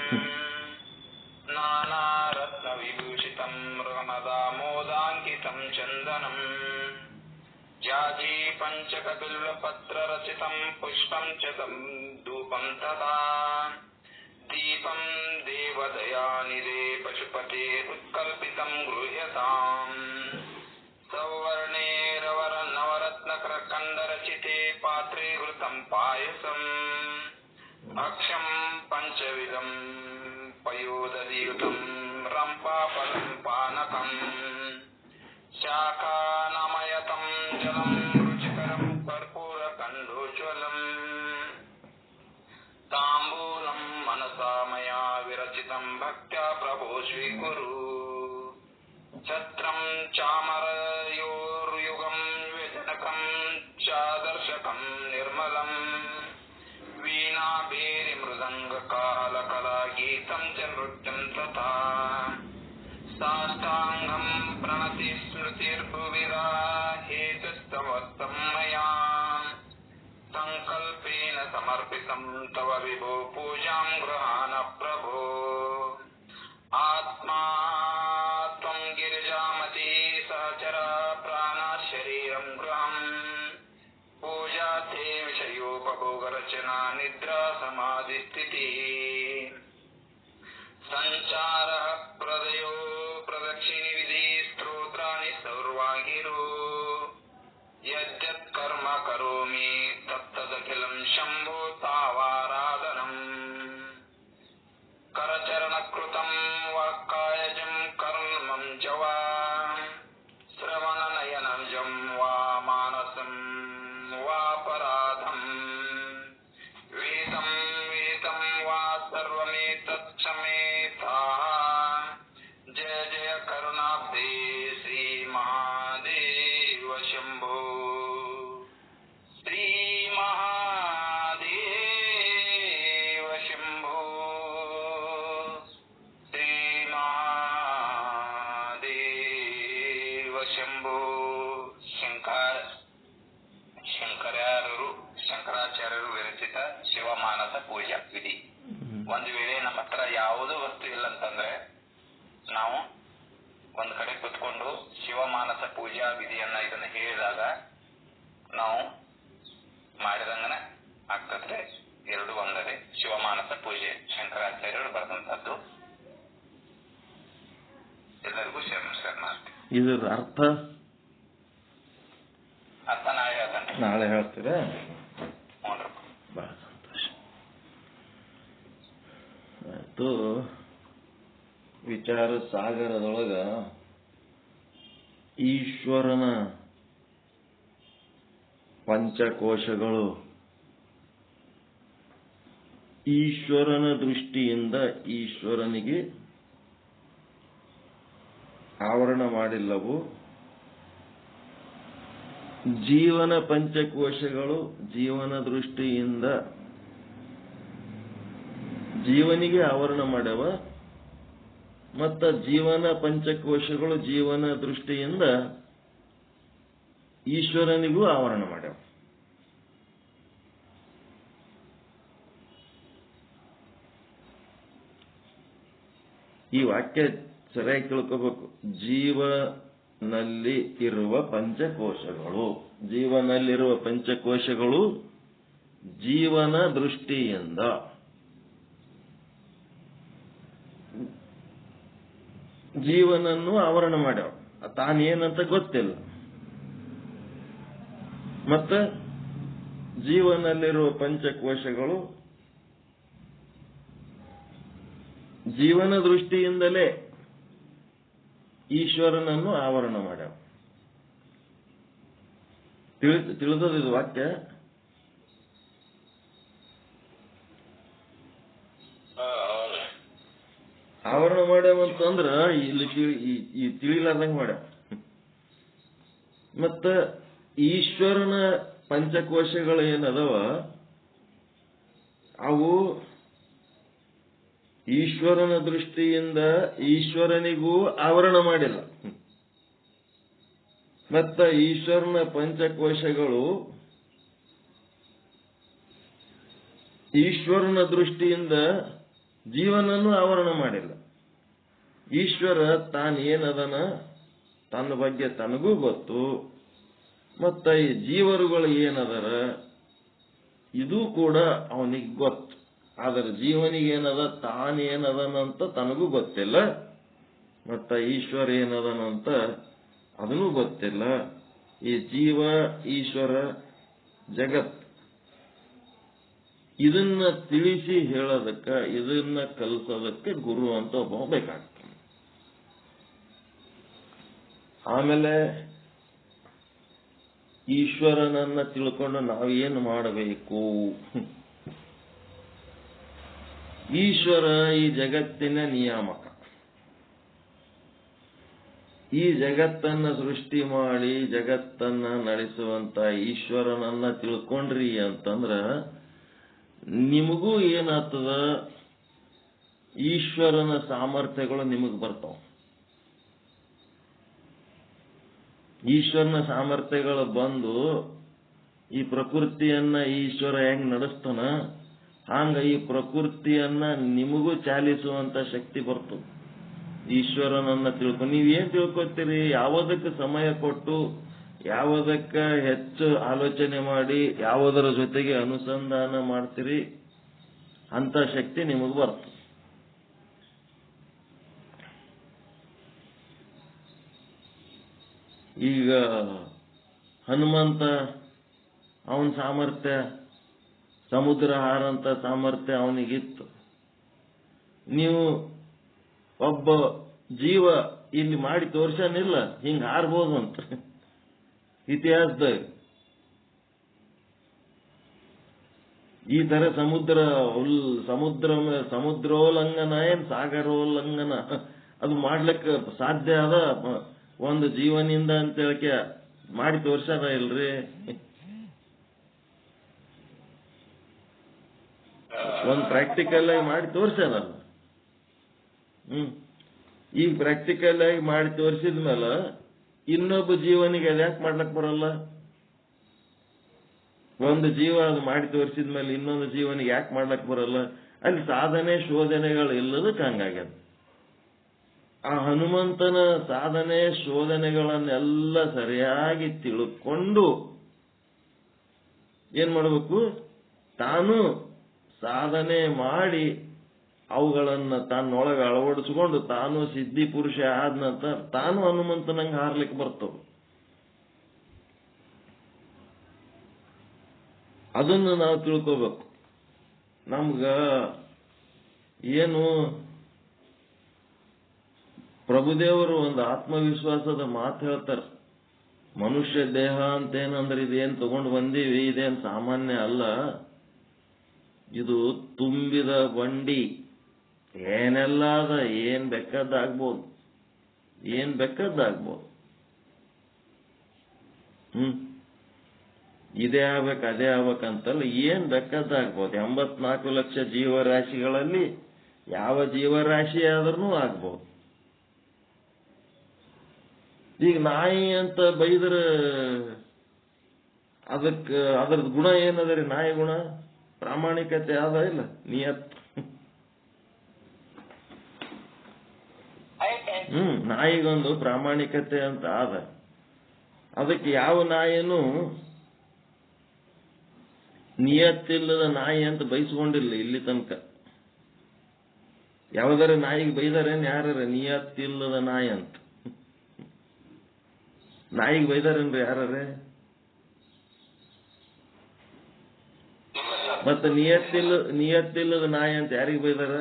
ನಾನಾ ರತ್ನ ವಿಭೂಷಿತಂ ರಮದಾಮೋದಾಂಕಿತಂ ಚಂದನಂ ಜಾಜಿ ಪಂಚಕ ಬಿಲ್ವ ಪತ್ರ ರಚಿತಂ ಪುಷ್ಪಂ ಚ ಧೂಪಂ ತದಾ ದೀಪಂ ದೇವದಯಾನಿಧೇ ಪಶುಪತೆ ಉತ್ಕಲ್ಪಿತಂ ಗೃಹ್ಯತಾಂ ಸೌವರ್ಣೇರವರ ನವರತ್ನ ಪಾಯಸಂ ಭಕ್ಷ್ಯಂ ಪಂಚವಿಧಂ ಪಯೋದಧಿಯುತಂ ರಂಪಾಫಲಂ ಪಾನಕಂ ಶಾಖಾನಮಯತಂ ಜಲಂ ರುಚಿಕರಂ ಕರ್ಪೂರಕಂಡೋಜ್ವಲಂ ತಾಂಬೂಲಂ ಮನಸಾ ಮಯಾ ವಿರಚಿತಂ ಭಕ್ತ್ಯಾ ಪ್ರಭೋ ಸ್ವೀಕುರು ಛತ್ರಂ ಚಾಮರಯೋರ್ಯುಗಂ ವ್ಯಜನಕಂ ಚಾದರ್ಶಕಂ ನಿರ್ಮಲಂ ವೀಣಾಭೇರಿ ಮೃದಂಗ ಕಾಲಕಲಾ ಗೀತಂ ಚ ನೃತ್ಯಂ ತಥಾ ಸಾಷ್ಟಾಂಗಂ ಪ್ರಣತಿ ಸ್ಮೃತಿರ್ಭುವಿರಾಹೇತಸ್ತವಸ್ತಂ ಮಯಾ ಸಂಕಲ್ಪೇನ ಸಮರ್ಪಿತಂ ತವ ವಿಭೋ ಪೂಜಾಂ ಗೃಹಾಣ ಪ್ರಭೋ ಆತ್ಮಾ ತ್ವಂ ಗಿರಿಜಾಮತಿ ಸಹಚರ ಪ್ರಾಣ ಶರೀರಂ ಗೃಹಂ ಪೂಜಾ ತೇ ವಿಷಯೋಪಭೋಗರಚನಾ ನಿದ್ರಾ ಸಮಾಧಿ ಸ್ಥಿತಿ ಸಂಚಾರ ಪ್ರದಯೋ ಪ್ರದಕ್ಷಿಣಿ ವಿಧಿ ಸ್ತೋತ್ರಾಣಿ ಸರ್ವಾಂಗಿರೋ ಯದ್ಯತ್ ಕರ್ಮ ಕರೋಮಿ ತತ್ತದಖಿಲಂ ಶಂಭೋ ತಾವಾರಾಧನಂ ಕರಚರಣಕೃತಂ ವಾಕ್ಕಾಯಜಂ ಕರ್ಮಂ ಚ ವಾ ಶ್ರವಣನಯನಜಂ ವಾ ಮಾನಸಂ ವಾಪರಾಧಂ ವೇದಂ ವೇದಂ ವಾ ಸರ್ವಮೇತತ್ ಕ್ಷಮೇತಾಃ ಜಯ ಜಯ ಕರುಣಾಬ್ಧೇ ಶ್ರೀ ಮಹಾದೇವ ಶಂಭೋ ಶ್ರೀ ಮಹಾದೇವ ಶಂಭೋ ಶ್ರೀ ಮಹಾದೇವ ಶಂಭೋ ಶಂಕರಾಚಾರ್ಯರು ವಿರಚಿತ ಶಿವಮಾನಸ ಪೂಜಾ ವಿಧಿ. ಒಂದು ವೇಳೆ ನಮ್ಮ ಹತ್ರ ಯಾವುದೂ ವಸ್ತು ಇಲ್ಲ ಅಂತಂದ್ರೆ ನಾವು ಒಂದ್ ಕಡೆ ಕುತ್ಕೊಂಡು ಶಿವಮಾನಸ ಪೂಜಾ ವಿಧಿಯನ್ನ ಇದನ್ನ ಹೇಳಿದಾಗ ನಾವು ಮಾಡಿದಂಗನ ಆಗ್ತದ್ರೆ. ಎರಡು ಒಂದರೆ ಶಿವಮಾನಸ ಪೂಜೆ ಶಂಕರಾಚಾರ್ಯರು ಬರೆದಂತದ್ದು. ಎಲ್ಲರಿಗೂ ಶರಣ. ಇದರ ಅರ್ಥ ನಾಳೆ ಹೇಳ್ತಾನೆ. ನಾಳೆ ಹೇಳ್ತೀರಾ? ನೋಡ್ರಪ್ಪ, ಬಹಳ ಸಂತೋಷ ಆಯ್ತು. ವಿಚಾರ ಸಾಗರದೊಳಗ ಈಶ್ವರನ ಪಂಚಕೋಶಗಳು ಈಶ್ವರನ ದೃಷ್ಟಿಯಿಂದ ಈಶ್ವರನಿಗೆ ಆವರಣ ಮಾಡಿಲ್ಲವು. ಜೀವನ ಪಂಚಕೋಶಗಳು ಜೀವನ ದೃಷ್ಟಿಯಿಂದ ಜೀವನಿಗೆ ಆವರಣ ಮಾಡ್ಯವ. ಮತ್ತ ಜೀವನ ಪಂಚಕೋಶಗಳು ಜೀವನ ದೃಷ್ಟಿಯಿಂದ ಈಶ್ವರನಿಗೂ ಆವರಣ ಮಾಡ್ಯವ. ಈ ವಾಕ್ಯ ಸರಿಯಾಗಿ ತಿಳ್ಕೋಬೇಕು. ಜೀವನಲ್ಲಿ ಇರುವ ಪಂಚಕೋಶಗಳು ಜೀವನಲ್ಲಿರುವ ಪಂಚಕೋಶಗಳು ಜೀವನ ದೃಷ್ಟಿಯಿಂದ ಜೀವನನ್ನು ಆವರಣ ಮಾಡ್ಯಾವ. ತಾನೇನಂತ ಗೊತ್ತಿಲ್ಲ. ಮತ್ತ ಜೀವನಲ್ಲಿರುವ ಪಂಚಕೋಶಗಳು ಜೀವನ ದೃಷ್ಟಿಯಿಂದಲೇ ಈಶ್ವರನನ್ನು ಆವರಣ ಮಾಡ್ಯಾವ. ತಿಳಿದದ ಇದು ವಾಕ್ಯ? ಆವರಣ ಮಾಡ್ಯಾವಂತಂದ್ರ ಇಲ್ಲಿ ತಿಳಿಲಾರ್ದಂಗ ಮಾಡ್ಯಾವ. ಮತ್ತ ಈಶ್ವರನ ಪಂಚಕೋಶಗಳು ಏನದವ ಅವು ಈಶ್ವರನ ದೃಷ್ಟಿಯಿಂದ ಈಶ್ವರನಿಗೂ ಆವರಣ ಮಾಡಿಲ್ಲ. ಮತ್ತ ಈಶ್ವರನ ಪಂಚಕೋಶಗಳು ಈಶ್ವರನ ದೃಷ್ಟಿಯಿಂದ ಜೀವನನ್ನು ಆವರಣ ಮಾಡಿಲ್ಲ. ಈಶ್ವರ ತಾನೇನದನ ತನ್ನ ಬಗ್ಗೆ ತನಗೂ ಗೊತ್ತು. ಮತ್ತ ಈ ಜೀವರುಗಳು ಏನದರ ಇದು ಕೂಡ ಅವನಿಗೆ ಗೊತ್ತು. ಆದರೆ ಜೀವನಿಗೇನದ ತಾನೇನದನಂತ ತನಗೂ ಗೊತ್ತಿಲ್ಲ. ಮತ್ತ ಈಶ್ವರ ಏನದನಂತ ಅದನ್ನೂ ಗೊತ್ತಿಲ್ಲ. ಈ ಜೀವ ಈಶ್ವರ ಜಗತ್ ಇದನ್ನ ತಿಳಿಸಿ ಹೇಳೋದಕ್ಕ, ಇದನ್ನ ಕಲಿಸೋದಕ್ಕೆ ಗುರು ಅಂತ ಒಬ್ಬ ಬೇಕಾಗ್ತಾನೆ. ಆಮೇಲೆ ಈಶ್ವರನನ್ನ ತಿಳ್ಕೊಂಡು ನಾವೇನು ಮಾಡಬೇಕು? ಈಶ್ವರ ಈ ಜಗತ್ತಿನ ನಿಯಾಮಕ. ಈ ಜಗತ್ತನ್ನ ಸೃಷ್ಟಿ ಮಾಡಿ ಜಗತ್ತನ್ನ ನಡೆಸುವಂತ ಈಶ್ವರನನ್ನ ತಿಳ್ಕೊಂಡ್ರಿ ಅಂತಂದ್ರ ನಿಮಗೂ ಏನಾಗ್ತದ, ಈಶ್ವರನ ಸಾಮರ್ಥ್ಯಗಳು ನಿಮಗ್ ಬರ್ತಾವ. ಈಶ್ವರನ ಸಾಮರ್ಥ್ಯಗಳು ಬಂದು ಈ ಪ್ರಕೃತಿಯನ್ನ ಈಶ್ವರ ಹೆಂಗ್ ನಡೆಸ್ತಾನ ಹಂಗ ಈ ಪ್ರಕೃತಿಯನ್ನ ನಿಮಗೂ ಚಾಲಿಸುವಂತ ಶಕ್ತಿ ಬರ್ತದೆ ಈಶ್ವರನನ್ನ ತಿಳ್ಕೊಂಡು. ನೀವೇನ್ ತಿಳ್ಕೊತೀರಿ? ಯಾವುದಕ್ಕೆ ಸಮಯ ಕೊಟ್ಟು, ಯಾವುದಕ್ಕ ಹೆಚ್ಚು ಆಲೋಚನೆ ಮಾಡಿ, ಯಾವುದರ ಜೊತೆಗೆ ಅನುಸಂಧಾನ ಮಾಡ್ತೀರಿ, ಅಂತ ಶಕ್ತಿ ನಿಮಗ್ ಬರ್ತದೆ. ಈಗ ಹನುಮಂತ ಅವನ ಸಾಮರ್ಥ್ಯ, ಸಮುದ್ರ ಹಾರಂತ ಸಾಮರ್ಥ್ಯ ಅವನಿಗಿತ್ತು. ನೀವು ಒಬ್ಬ ಜೀವ ಇಲ್ಲಿ ಮಾಡಿ ತೋರ್ಸನಿಲ್ಲ ಹಿಂಗ ಹಾರ್ಬೋದು ಅಂತ ಇತಿಹಾಸದಾಗ. ಈ ತರ ಸಮುದ್ರೋಲ್ಲಂಘನ ಏನ್ ಸಾಗರೋಲ್ಲಂಘನ ಅದು ಮಾಡ್ಲಿಕ್ಕೆ ಸಾಧ್ಯ ಅದ ಒಂದು ಜೀವನಿಂದ ಅಂತ ಹೇಳಕ್ಕೆ ಮಾಡಿ ತೋರ್ಸದ ಇಲ್ರಿ. ಒಂದ್ ಪ್ರಾಕ್ಟಿಕಲ್ ಆಗಿ ಮಾಡಿ ತೋರ್ಸದಲ್ಲ. ಈಗ ಪ್ರಾಕ್ಟಿಕಲ್ ಆಗಿ ಮಾಡಿ ತೋರಿಸಿದ್ಮೇಲೆ ಇನ್ನೊಬ್ಬ ಜೀವನಿಗೆ ಅದ್ಯಾಕೆ ಮಾಡ್ಲಕ್ ಬರಲ್ಲ? ಒಂದು ಜೀವ ಅದು ಮಾಡಿ ತೋರಿಸಿದ್ಮೇಲೆ ಇನ್ನೊಂದು ಜೀವನಿಗೆ ಯಾಕೆ ಮಾಡ್ಲಕ್ ಬರಲ್ಲ? ಅಲ್ಲಿ ಸಾಧನೆ ಶೋಧನೆಗಳು ಇಲ್ಲದಕ್ಕೆ ಹಂಗಾಗ್ಯದ. ಆ ಹನುಮಂತನ ಸಾಧನೆ ಶೋಧನೆಗಳನ್ನೆಲ್ಲ ಸರಿಯಾಗಿ ತಿಳ್ಕೊಂಡು ಏನ್ ಮಾಡಬೇಕು? ತಾನು ಸಾಧನೆ ಮಾಡಿ ಅವುಗಳನ್ನ ತನ್ನೊಳಗೆ ಅಳವಡಿಸಿಕೊಂಡು ತಾನು ಸಿದ್ಧಿ ಪುರುಷ ಆದ ನಂತರ ತಾನು ಹನುಮಂತನಂಗೆ ಹಾರ್ಲಿಕ್ಕೆ ಬರ್ತವೆ. ಅದನ್ನು ನಾವು ತಿಳ್ಕೋಬೇಕು. ನಮ್ಗ ಏನು ಪ್ರಭುದೇವರು ಒಂದು ಆತ್ಮವಿಶ್ವಾಸದ ಮಾತು ಹೇಳ್ತಾರೆ. ಮನುಷ್ಯ ದೇಹ ಅಂತೇನಂದ್ರೆ ಇದೇನ್ ತಗೊಂಡು ಬಂದೀವಿ, ಇದೇನ್ ಸಾಮಾನ್ಯ ಅಲ್ಲ, ಇದು ತುಂಬಿದ ಬಂಡಿ. ಏನೆಲ್ಲ ಅದ, ಏನ್ ಬೇಕಾದಾಗ್ಬೋದು, ಏನ್ ಬೇಕಾದಾಗ್ಬೋದು. ಇದೇ ಆಗ್ಬೇಕು ಅದೇ ಆಗ್ಬೇಕಂತಲ್ಲ, ಏನ್ ಬೇಕಾದಾಗ್ಬೋದು. 84 ಲಕ್ಷ ಜೀವರಾಶಿಗಳಲ್ಲಿ ಯಾವ ಜೀವರಾಶಿ ಆದ್ರೂ ಆಗ್ಬೋದು. ಈಗ ನಾಯಿ ಅಂತ ಬೈದ್ರ ಅದ್ರದ್ ಗುಣ ಏನದ ರೀ? ನಾಯಿ ಗುಣ ಪ್ರಾಮಾಣಿಕತೆ ಆದ ಇಲ್ಲ, ನಿಯತ್. ನಾಯಿಗೊಂದು ಪ್ರಾಮಾಣಿಕತೆ ಅಂತ ಆದ. ಅದಕ್ಕೆ ಯಾವ ನಾಯಿನೂ ನಿಯತ್ತಿಲ್ಲದ ನಾಯಿ ಅಂತ ಬಯಸ್ಕೊಂಡಿಲ್ಲ ಇಲ್ಲಿ ತನಕ. ಯಾವ್ದಾರ ನಾಯಿಗೆ ಬೈದಾರೇನ್ ಯಾರ ನಿಯತ್ತಿಲ್ಲದ ನಾಯಿ ಅಂತ? ನಾಯಿಗೆ ಬೈದಾರೇನ್ರಿ ಯಾರೇ? ಮತ್ತೆ ನಿಯತ್ತಿಲ್ಲದ ನಾಯಿ ಅಂತ ಯಾರಿಗೆ ಬೈದಾರ?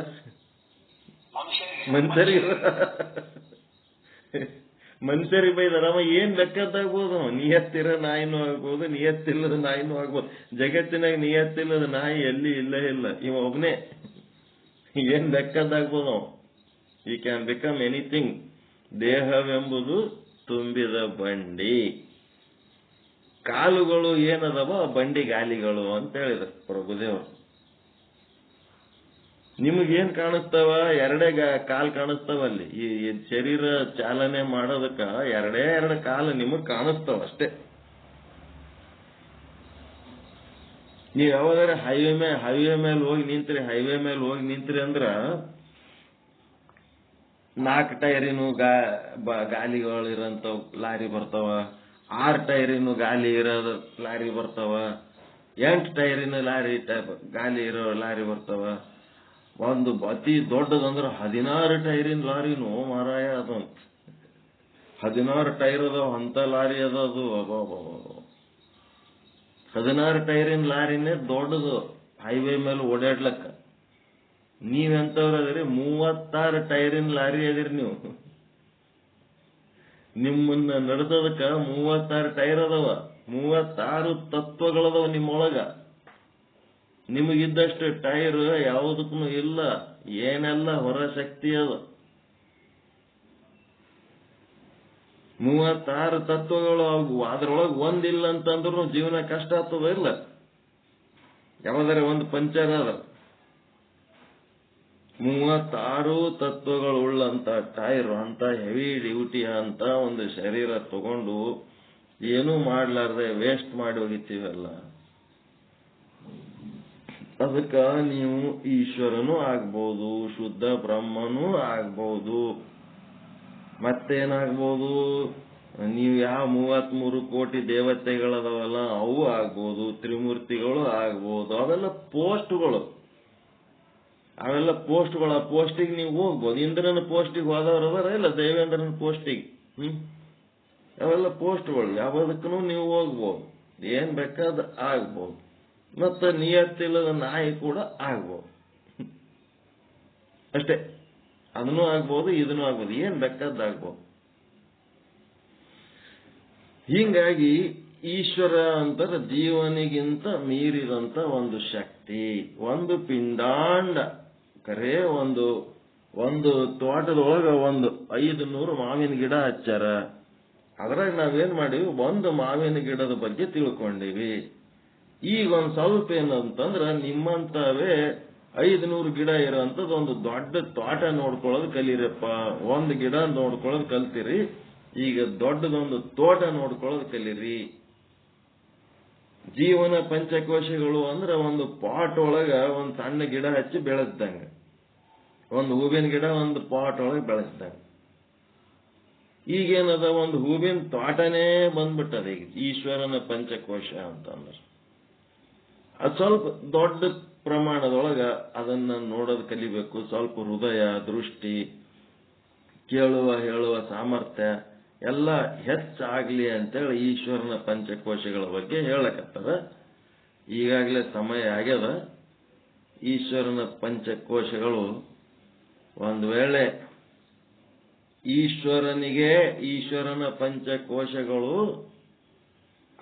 ಮನುಷ್ಯರಿಗೆ ಬೈದಾರ. ಅವ ಏನ್ ಲೆಕ್ಕದಾಗ್ಬೋದು? ನಿಯತ್ತಿರೋ ನಾಯಿನೂ ಆಗ್ಬೋದು, ನಿಯತ್ತಿಲ್ಲದ ನಾಯಿನೂ ಆಗ್ಬೋದು. ಜಗತ್ತಿನಾಗ ನಿಯತ್ತಿಲ್ಲದ ನಾಯಿ ಎಲ್ಲಿ ಇಲ್ಲ. ಇವ ಒಬ್ನೇ ಏನ್ ಲೆಕ್ಕದಾಗ್ಬೋದು. ಈ ಕ್ಯಾನ್ ಬಿಕಮ್ ಎನಿಥಿಂಗ್. ದೇಹವೆಂಬುದು ತುಂಬಿದ ಬಂಡಿ, ಕಾಲುಗಳು ಏನದವ ಬಂಡಿ ಗಾಲಿಗಳು ಅಂತ ಹೇಳಿದ್ರು ಪ್ರಭುದೇವರು. ನಿಮಗೇನ್ ಕಾಣಿಸ್ತಾವ? ಎರಡೇ ಕಾಲ್ ಕಾಣಿಸ್ತಾವ. ಅಲ್ಲಿ ಈ ಶರೀರ ಚಾಲನೆ ಮಾಡೋದಕ್ಕ ಎರಡು ಕಾಲು ನಿಮಗ್ ಕಾಣಿಸ್ತಾವ ಅಷ್ಟೇ. ನೀವ್ ಯಾವ್ದಾರ ಹೈವೇ ಮೇಲೆ ಹೋಗಿ ನಿಂತ್ರಿ ಅಂದ್ರ 4 ಟೈರಿನ ಗಾಲಿಗಳು ಇರೋಂತ ಲಾರಿ ಬರ್ತಾವ, 6 ಟೈರಿನ ಗಾಲಿ ಇರೋದು ಲಾರಿ ಬರ್ತಾವ, 8 ಟೈರಿನ ಗಾಲಿ ಇರೋ ಲಾರಿ ಬರ್ತಾವ. ಒಂದು ಅತಿ ದೊಡ್ಡದಂದ್ರ 16 ಟೈರಿನ ಲಾರಿನೂ ಮಾರಾಯ. ಅದು 16 ಟೈರ್ ಅದಾವ ಅಂತ ಲಾರಿ ಅದು. 16 ಟೈರಿನ ಲಾರಿನೇ ದೊಡ್ಡದು. ಹೈವೇ ಮೇಲೆ ಓಡಾಡ್ಲಕ್ಕ. ನೀವೆಂತವ್ರ ಅದಿರಿ? 36 ಟೈರಿನ ಲಾರಿ ಅದಿರಿ ನೀವು. ನಿಮ್ಮನ್ನ ನಡೆಸೋದಕ್ಕ 36 ಟೈರ್ ಅದಾವ, 36 ತತ್ವಗಳದಾವ ನಿಮ್ಮೊಳಗ. ನಿಮಗಿದ್ದಷ್ಟು ಟೈರ್ ಯಾವುದಕ್ಕೂ ಇಲ್ಲ. ಏನೆಲ್ಲ ಹೊರ ಶಕ್ತಿ ಅದ. 36 ತತ್ವಗಳು ಅದ್ರೊಳಗೆ ಒಂದಿಲ್ಲ ಅಂತಂದ್ರೂ ಜೀವನ ಕಷ್ಟ ಆಗ್ತದ ಇಲ್ಲ? ಯಾವ್ದಾರ ಒಂದು ಪಂಚರ್ ಅದ. 36 ತತ್ವಗಳು ಉಳ್ಳಂತ ಟೈರ್ ಅಂತ ಹೆವಿ ಡ್ಯೂಟಿ ಅಂತ ಒಂದು ಶರೀರ ತಗೊಂಡು ಏನೂ ಮಾಡ್ಲಾರ್ದೆ ವೇಸ್ಟ್ ಮಾಡಿ ಹೋಗಿತ್ತೀವಲ್ಲ. ಅದಕ್ಕ ನೀವು ಈಶ್ವರನೂ ಆಗ್ಬೋದು, ಶುದ್ಧ ಬ್ರಹ್ಮನೂ ಆಗ್ಬೋದು. ಮತ್ತೇನಾಗ್ಬೋದು? ನೀವು ಯಾವ 33 ಕೋಟಿ ದೇವತೆಗಳದವಲ್ಲ ಅವು ಆಗ್ಬೋದು, ತ್ರಿಮೂರ್ತಿಗಳು ಆಗ್ಬೋದು. ಅವೆಲ್ಲ ಪೋಸ್ಟ್ಗಳು. ಪೋಸ್ಟಿಗೆ ನೀವು ಹೋಗ್ಬೋದು. ಇಂದ್ರನ ಪೋಸ್ಟಿಗೆ ಹೋದವ್ರು ಅದಾರ ಇಲ್ಲ? ದೇವೇಂದ್ರನ ಪೋಸ್ಟಿಗೆ. ಅವೆಲ್ಲ ಪೋಸ್ಟ್ಗಳು. ಯಾವ್ದಕ್ಕೂ ನೀವು ಹೋಗ್ಬೋದು, ಏನ್ ಬೇಕಾದ ಆಗ್ಬೋದು. ಮತ್ತ ನಿಯತ್ತಿಲ್ಲದ ನಾಯಿ ಕೂಡ ಆಗ್ಬೋದು ಅಷ್ಟೇ. ಅದನ್ನೂ ಆಗ್ಬೋದು, ಇದನ್ನೂ ಆಗ್ಬೋದು, ಏನ್ ಬೇಕಾದಾಗ್ಬೋದು. ಹೀಗಾಗಿ ಈಶ್ವರ ಅಂತಾರೆ ಜೀವನಿಗಿಂತ ಮೀರಿದಂತ ಒಂದು ಶಕ್ತಿ, ಒಂದು ಪಿಂಡಾಂಡ. ಕರೆ ಒಂದು ತೋಟದೊಳಗ 500 ಮಾವಿನ ಗಿಡ ಹಚ್ಚಾರ. ಅದ್ರಾಗ ನಾವೇನ್ ಮಾಡಿವಿ? ಒಂದು ಮಾವಿನ ಗಿಡದ ಬಗ್ಗೆ ತಿಳ್ಕೊಂಡಿವಿ. ಈಗ ಒಂದ್ ಸ್ವಲ್ಪ ಏನಂತಂದ್ರ ನಿಮ್ಮಂತವೇ 500 ಗಿಡ ಇರೋಂಥದ್ದು ಒಂದು ದೊಡ್ಡ ತೋಟ ನೋಡ್ಕೊಳ್ಳೋದು ಕಲೀರಪ್ಪ. ಒಂದು ಗಿಡ ನೋಡ್ಕೊಳ್ಳೋದು ಕಲ್ತಿರಿ, ಈಗ ದೊಡ್ಡದೊಂದು ತೋಟ ನೋಡ್ಕೊಳ್ಳೋದು ಕಲೀರಿ. ಜೀವನ ಪಂಚಕೋಶಗಳು ಅಂದ್ರೆ ಒಂದು ಪಾಟ್ ಒಳಗ ಒಂದು ಸಣ್ಣ ಗಿಡ ಹಚ್ಚಿ ಬೆಳೆಸ್ದಂಗ, ಒಂದು ಹೂವಿನ ಗಿಡ ಒಂದು ಪಾಟ್ ಒಳಗೆ ಬೆಳೆಸ್ದಂಗ. ಈಗೇನದ? ಒಂದು ಹೂವಿನ ತೋಟನೇ ಬಂದ್ಬಿಟ್ಟದ ಈಗ ಈಶ್ವರನ ಪಂಚಕೋಶ ಅಂತಂದ್ರೆ. ಅದು ಸ್ವಲ್ಪ ದೊಡ್ಡ ಪ್ರಮಾಣದೊಳಗ ಅದನ್ನ ನೋಡೋದು ಕಲಿಬೇಕು. ಸ್ವಲ್ಪ ಹೃದಯ, ದೃಷ್ಟಿ, ಕೇಳುವ ಹೇಳುವ ಸಾಮರ್ಥ್ಯ ಎಲ್ಲ ಹೆಚ್ಚಾಗ್ಲಿ ಅಂತೇಳಿ ಈಶ್ವರನ ಪಂಚಕೋಶಗಳ ಬಗ್ಗೆ ಹೇಳಕತ್ತದ. ಈಗಾಗಲೇ ಸಮಯ ಆಗ್ಯದ. ಈಶ್ವರನ ಪಂಚಕೋಶಗಳು ಒಂದು ವೇಳೆ ಈಶ್ವರನ ಪಂಚಕೋಶಗಳು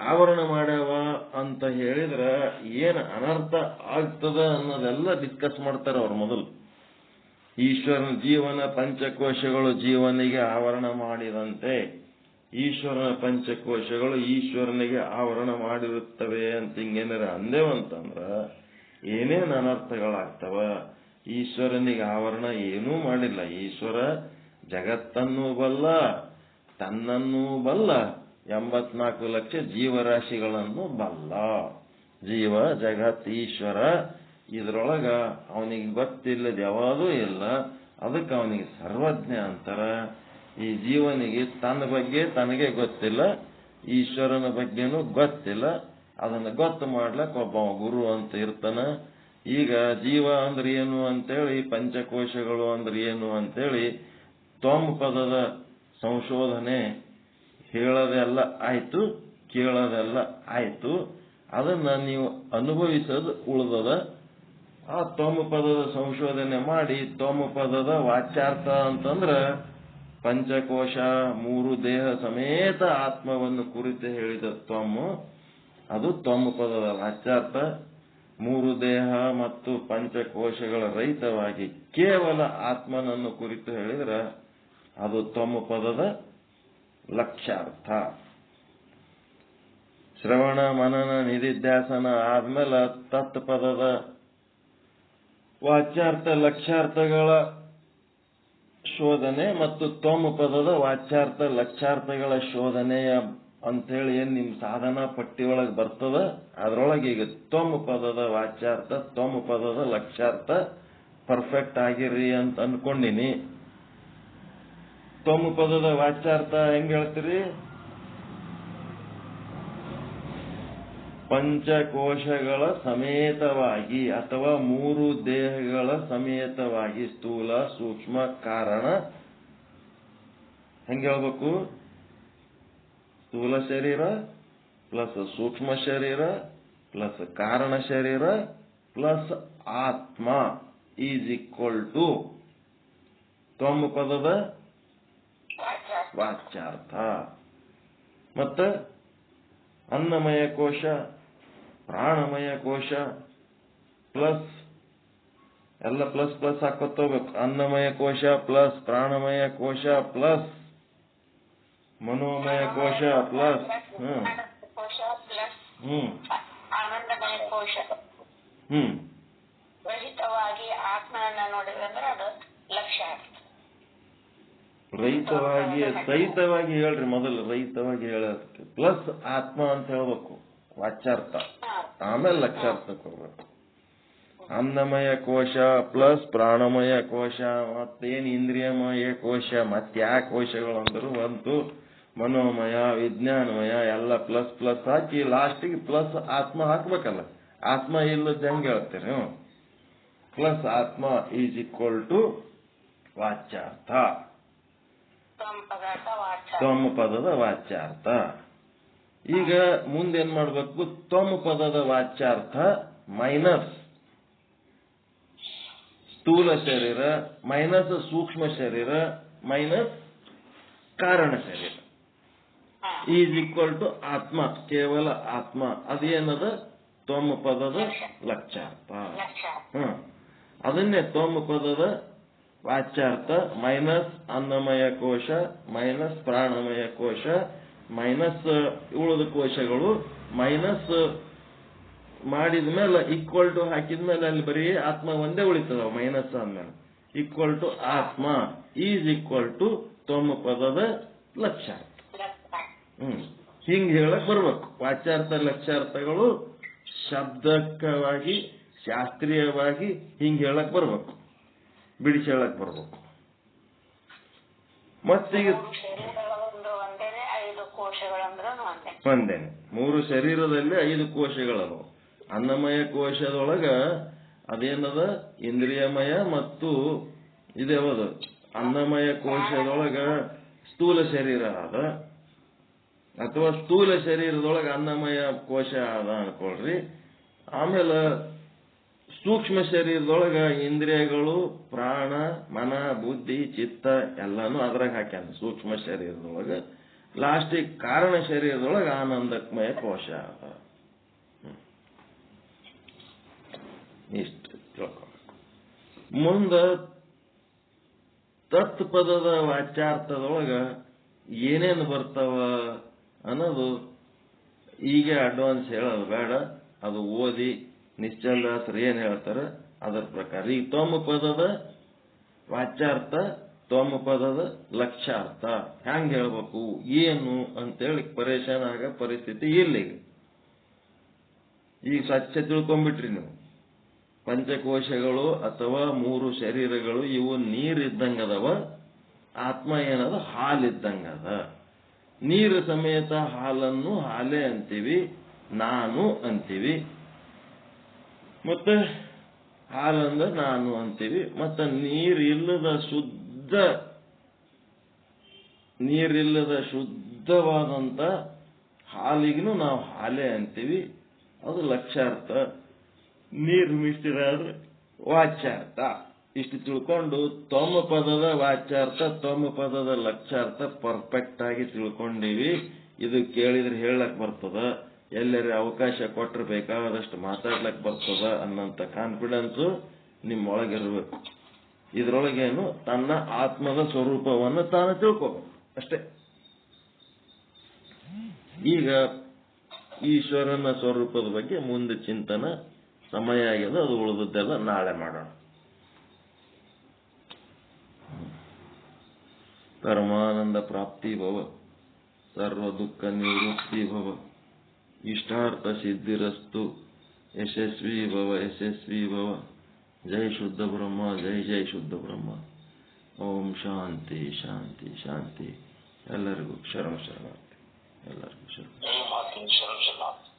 ಆವರಣ ಮಾಡ್ಯಾವ ಅಂತ ಹೇಳಿದ್ರ ಏನ್ ಅನರ್ಥ ಆಗ್ತದ ಅನ್ನೋದೆಲ್ಲ ಡಿಸ್ಕಸ್ ಮಾಡ್ತಾರ ಅವ್ರು ಮೊದಲು. ಈಶ್ವರನ ಜೀವನ ಪಂಚಕೋಶಗಳು ಜೀವನಿಗೆ ಆವರಣ ಮಾಡಿದಂತೆ ಈಶ್ವರನ ಪಂಚಕೋಶಗಳು ಈಶ್ವರನಿಗೆ ಆವರಣ ಮಾಡಿರುತ್ತವೆ ಅಂತ ಹಿಂಗೇನಾರ ಅಂದೇವಂತಂದ್ರ ಏನೇನ್ ಅನರ್ಥಗಳಾಗ್ತವ? ಈಶ್ವರನಿಗೆ ಆವರಣ ಏನೂ ಮಾಡಿಲ್ಲ. ಈಶ್ವರ ಜಗತ್ತನ್ನೂ ಬಲ್ಲ, ತನ್ನನ್ನೂ ಬಲ್ಲ, 84 ಲಕ್ಷ ಜೀವರಾಶಿಗಳನ್ನು ಬಲ್ಲ. ಜೀವ, ಜಗತ್, ಈಶ್ವರ ಇದ್ರೊಳಗ ಅವನಿಗೆ ಗೊತ್ತಿಲ್ಲದ ಯಾವುದೂ ಇಲ್ಲ. ಅದಕ್ಕೆ ಅವನಿಗೆ ಸರ್ವಜ್ಞ ಅಂತಾರ. ಈ ಜೀವನಿಗೆ ತನ್ನ ಬಗ್ಗೆ ತನಗೆ ಗೊತ್ತಿಲ್ಲ, ಈಶ್ವರನ ಬಗ್ಗೆನೂ ಗೊತ್ತಿಲ್ಲ. ಅದನ್ನ ಗೊತ್ತು ಮಾಡ್ಲಕ್ ಒಬ್ಬ ಗುರು ಅಂತ ಇರ್ತಾನ. ಈಗ ಜೀವ ಅಂದ್ರೆ ಏನು ಅಂತೇಳಿ, ಪಂಚಕೋಶಗಳು ಅಂದ್ರೆ ಏನು ಅಂತೇಳಿ ಪದದ ಸಂಶೋಧನೆ ಹೇಳೋದೆಲ್ಲ ಆಯ್ತು, ಕೇಳೋದೆಲ್ಲ ಆಯ್ತು. ಅದನ್ನ ನೀವು ಅನುಭವಿಸೋದು ಉಳಿದದ. ಆ ಪದದ ಸಂಶೋಧನೆ ಮಾಡಿ ಪದದ ವಾಚ್ಯಾರ್ಥ ಅಂತಂದ್ರ ಪಂಚಕೋಶ 3 ದೇಹ ಸಮೇತ ಆತ್ಮವನ್ನು ಕುರಿತು ಹೇಳಿದ ಅದು ಪದದ ವಾಚ್ಯಾರ್ಥ. 3 ದೇಹ ಮತ್ತು ಪಂಚಕೋಶಗಳ ರಹಿತವಾಗಿ ಕೇವಲ ಆತ್ಮನನ್ನು ಕುರಿತು ಹೇಳಿದ್ರ ಅದು ಪದದ ಲಕ್ಷ್ಯಾರ್ಥ. ಶ್ರವಣ ಮನನ ನಿಧಿಧ್ಯಾಸನ ಆದ್ಮೇಲೆ ತತ್ಪದದ ವಾಚ್ಯಾರ್ಥ ಲಕ್ಷ್ಯಾರ್ಥಗಳ ಶೋಧನೆ ಮತ್ತು ಪದದ ವಾಚ್ಯಾರ್ಥ ಲಕ್ಷ್ಯಾರ್ಥಗಳ ಶೋಧನೆಯ ಅಂತೇಳಿ ಏನ್ ನಿಮ್ ಸಾಧನಾ ಪಟ್ಟಿಯೊಳಗೆ ಬರ್ತದ. ಅದ್ರೊಳಗೆ ಈಗ ಪದದ ವಾಚ್ಯಾರ್ಥ ಪದದ ಲಕ್ಷ್ಯಾರ್ಥ ಪರ್ಫೆಕ್ಟ್ ಆಗಿರ್ರಿ ಅಂತ ಅನ್ಕೊಂಡಿನಿ. ಪದದ ವಾಚ್ಯಾರ್ಥ ಹೆಂಗ್ ಹೇಳ್ತೀರಿ? ಪಂಚಕೋಶಗಳ ಸಮೇತವಾಗಿ ಅಥವಾ 3 ದೇಹಗಳ ಸಮೇತವಾಗಿ, ಸ್ಥೂಲ, ಸೂಕ್ಷ್ಮ, ಕಾರಣ. ಹೆಂಗ್ ಹೇಳ್ಬೇಕು? ಸ್ಥೂಲ ಶರೀರ ಪ್ಲಸ್ ಸೂಕ್ಷ್ಮ ಶರೀರ ಪ್ಲಸ್ ಕಾರಣ ಶರೀರ ಪ್ಲಸ್ ಆತ್ಮ ಈಸ್ ಈಕ್ವಲ್ ಟು ತ್ವಮ್ ಪದದ ವಾಚ್ಯಾರ್ಥ. ಮತ್ತು ಅನ್ನಮಯ ಕೋಶ ಪ್ರಾಣಮಯ ಕೋಶ ಪ್ಲಸ್ ಎಲ್ಲ ಪ್ಲಸ್ ಪ್ಲಸ್ ಹಾಕೋತ ಹೋಗ್ಬೇಕು. ಅನ್ನಮಯ ಕೋಶ ಪ್ಲಸ್ ಪ್ರಾಣಮಯ ಕೋಶ ಪ್ಲಸ್ ಮನೋಮಯ ಕೋಶ ಪ್ಲಸ್ ಆನಂದಮಯ ಕೋಶ ರಹಿತವಾಗಿ ಆತ್ಮನನ್ನ ನೋಡಿದ್ರೆ ಅದು ಲಕ್ಷ್ಯ ಆಗ್ತದೆ. ರಹಿತವಾಗಿ ಸಹಿತವಾಗಿ ಹೇಳ್ರಿ, ಮೊದಲು ರಹಿತವಾಗಿ ಹೇಳೋದಕ್ಕೆ ಪ್ಲಸ್ ಆತ್ಮ ಅಂತ ಹೇಳ್ಬೇಕು ವಾಚ್ಯಾರ್ಥ, ಆಮೇಲೆ ಲಕ್ಷ್ಯಾರ್ಥ ಕೊಡ್ಬೇಕು. ಅನ್ನಮಯ ಕೋಶ ಪ್ಲಸ್ ಪ್ರಾಣಮಯ ಕೋಶ ಮತ್ತೇನು ಇಂದ್ರಿಯಮಯ ಕೋಶ ಮತ್ಯಾ ಕೋಶಗಳು ಅಂದ್ರು ಬಂತು. ಮನೋಮಯ ವಿಜ್ಞಾನಮಯ ಎಲ್ಲ ಪ್ಲಸ್ ಪ್ಲಸ್ ಹಾಕಿ ಲಾಸ್ಟಿಗೆ ಪ್ಲಸ್ ಆತ್ಮ ಹಾಕ್ಬೇಕಲ್ಲ. ಆತ್ಮ ಇಲ್ಲದ ಹೆಂಗೆ ಹೇಳ್ತೀರಿ ನೀವು? ಪ್ಲಸ್ ಆತ್ಮ ಈಸ್ ಈಕ್ವಲ್ ಟು ವಾಚ್ಯಾರ್ಥ, ತ್ವಮ್ ಪದದ ವಾಚ್ಯಾರ್ಥ. ಈಗ ಮುಂದೇನ್ ಮಾಡ್ಬೇಕು? ತ್ವಮ್ ಪದದ ವಾಚ್ಯಾರ್ಥ ಮೈನಸ್ ಸ್ಥೂಲ ಶರೀರ ಮೈನಸ್ ಸೂಕ್ಷ್ಮ ಶರೀರ ಮೈನಸ್ ಕಾರಣ ಶರೀರ ಈಸ್ ಈಕ್ವಲ್ ಟು ಆತ್ಮ, ಕೇವಲ ಆತ್ಮ. ಅದೇನದ? ತ್ವಮ್ ಪದದ ಲಕ್ಷ್ಯಾರ್ಥ. ಅದನ್ನೇ ತ್ವಮ್ ಪದದ ವಾಚ್ಯಾರ್ಥ ಮೈನಸ್ ಅನ್ನಮಯ ಕೋಶ ಮೈನಸ್ ಪ್ರಾಣಮಯ ಕೋಶ ಮೈನಸ್ ಉಳಿದ ಕೋಶಗಳು ಮೈನಸ್ ಮಾಡಿದ ಮೇಲೆ ಈಕ್ವಲ್ ಟು ಹಾಕಿದ ಮೇಲೆ ಅಲ್ಲಿ ಬರೀ ಆತ್ಮ ಒಂದೇ ಉಳಿತದ. ಮೈನಸ್ ಅಂದ್ಮೇಲೆ ಈಕ್ವಲ್ ಟು ಆತ್ಮ ಈಸ್ ಈಕ್ವಲ್ ಟು ತ್ವಮ್ ಪದದ ಲಕ್ಷ್ಯಾರ್ಥ. ಹಿಂಗ್ ಹೇಳಕ್ ಬರ್ಬೇಕು. ವಾಚ್ಯಾರ್ಥ ಲಕ್ಷ್ಯಾರ್ಥಗಳು ಶಬ್ದಕವಾಗಿ ಶಾಸ್ತ್ರೀಯವಾಗಿ ಹಿಂಗ್ ಹೇಳಕ್ ಬರ್ಬೇಕು, ಬಿಡಿಸಿ ಹೇಳಕ್ ಬರ್ಬೇಕು. ಮತ್ತೀಗ ಒಂದೇನೆ 3 ಶರೀರದಲ್ಲಿ 5 ಕೋಶಗಳವು. ಅನ್ನಮಯ ಕೋಶದೊಳಗ ಅದೇನದ? ಇಂದ್ರಿಯಮಯ ಮತ್ತು ಇದ್ಯಾವುದು? ಅನ್ನಮಯ ಕೋಶದೊಳಗ ಸ್ಥೂಲ ಶರೀರ ಅದ, ಅಥವಾ ಸ್ಥೂಲ ಶರೀರದೊಳಗ ಅನ್ನಮಯ ಕೋಶ ಅದ ಅನ್ಕೊಳ್ರಿ. ಆಮೇಲೆ ಸೂಕ್ಷ್ಮ ಶರೀರದೊಳಗ ಇಂದ್ರಿಯಗಳು ಪ್ರಾಣ ಮನ ಬುದ್ಧಿ ಚಿತ್ತ ಎಲ್ಲಾನು ಅದ್ರಾಗ ಹಾಕ್ಯಾನ ಸೂಕ್ಷ್ಮ ಶರೀರದೊಳಗ. ಲಾಸ್ಟಿಗೆ ಕಾರಣ ಶರೀರದೊಳಗ ಆನಂದಮಯ ಕೋಶ ಅದ. ಇಷ್ಟು ತಿಳ್ಕೊಬೇಕು. ಮುಂದ ತತ್ ಪದದ ವಾಚ್ಯಾರ್ಥದೊಳಗ ಏನೇನು ಬರ್ತಾವ ಅನ್ನೋದು ಈಗ ಅಡ್ವಾನ್ಸ್ ಹೇಳೋದು ಬೇಡ, ಅದು ಓದಿ ನಿಶ್ಚಲದಾಸರು ಏನ್ ಹೇಳ್ತಾರೆ ಅದರ ಪ್ರಕಾರ. ಈ ತ್ವಮ್ ಪದದ ವಾಚ್ಯಾರ್ಥ ತ್ವಮ್ ಪದದ ಲಕ್ಷ್ಯಾರ್ಥ ಹೆಂಗ್ ಹೇಳ್ಬೇಕು ಏನು ಅಂತೇಳಿ ಪರೇಶಾನ ಆಗ ಪರಿಸ್ಥಿತಿ ಇಲ್ಲ. ಈಗ ಸ್ವಚ್ಛ ತಿಳ್ಕೊಂಡ್ಬಿಟ್ರಿ ನೀವು. ಪಂಚಕೋಶಗಳು ಅಥವಾ 3 ಶರೀರಗಳು ಇವು ನೀರಿದ್ದಂಗದವ, ಆತ್ಮ ಏನದ? ಹಾಲಿದ್ದಂಗದ. ನೀರು ಸಮೇತ ಹಾಲನ್ನು ಹಾಲೆ ಅಂತೀವಿ, ನಾನು ಅಂತೀವಿ, ಮತ್ತೆ ಹಾಲಂದ ನಾನು ಅಂತೀವಿ. ಮತ್ತೆ ನೀರಿಲ್ಲದ ಶುದ್ಧವಾದಂತ ಹಾಲಿಗೂ ನಾವು ಹಾಲೆ ಅಂತೀವಿ. ಅದು ಲಕ್ಷ್ಯಾರ್ಥ. ನೀರು ಮಿಶ್ರ ವಾಚ್ಯಾರ್ಥ. ಇಷ್ಟು ತಿಳ್ಕೊಂಡು ತ್ವಮ್ ಪದದ ವಾಚ್ಯಾರ್ಥ ತ್ವಮ್ ಪದದ ಲಕ್ಷ್ಯಾರ್ಥ ಪರ್ಫೆಕ್ಟ್ ಆಗಿ ತಿಳ್ಕೊಂಡಿವಿ. ಇದು ಕೇಳಿದ್ರೆ ಹೇಳಕ್ ಬರ್ತದ, ಎಲ್ಲರ ಅವಕಾಶ ಕೊಟ್ಟರೆ ಬೇಕಾದಷ್ಟು ಮಾತಾಡ್ಲಕ್ ಬರ್ತದ ಅನ್ನಂತ ಕಾನ್ಫಿಡೆನ್ಸ್ ನಿಮ್ಮೊಳಗಿರ್ಬೇಕು. ಇದ್ರೊಳಗೇನು ತನ್ನ ಆತ್ಮದ ಸ್ವರೂಪವನ್ನು ತಾನು ತಿಳ್ಕೋಬೇಕು ಅಷ್ಟೇ. ಈಗ ಈಶ್ವರನ ಸ್ವರೂಪದ ಬಗ್ಗೆ ಮುಂದೆ ಚಿಂತನ ಸಮಯ ಆಗಿದೆ, ಅದು ಉಳಿದದ್ದೆಲ್ಲ ನಾಳೆ ಮಾಡೋಣ. ಪರಮಾನಂದ ಪ್ರಾಪ್ತಿ ಭವ, ಸರ್ವ ದುಃಖ ನಿವೃತ್ತಿ ಭವ, ಇಷ್ಟಾರ್ಥ ಸಿದ್ಧಿರಸ್ತು, ಯಶಸ್ವಿ ಭವ ಯಶಸ್ವಿ ಭವ. ಜೈ ಶುದ್ಧ ಬ್ರಹ್ಮ, ಜೈ ಜೈ ಶುದ್ಧ ಬ್ರಹ್ಮ. ಓಂ ಶಾಂತಿ ಶಾಂತಿ ಶಾಂತಿ. ಎಲ್ಲರಿಗೂ ಶರಣಾರ್ಥಿ. ಎಲ್ಲರಿಗೂ ಶರಣಾರ್ಥಿ.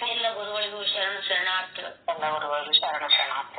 ಎಲ್ಲ ಗುರುಗಳಿಗೂ ಶರಣಾರ್ಥಿ. ಎಲ್ಲ ಗುರುಗಳಿಗೂ ಶರಣಾರ್ಥಿ.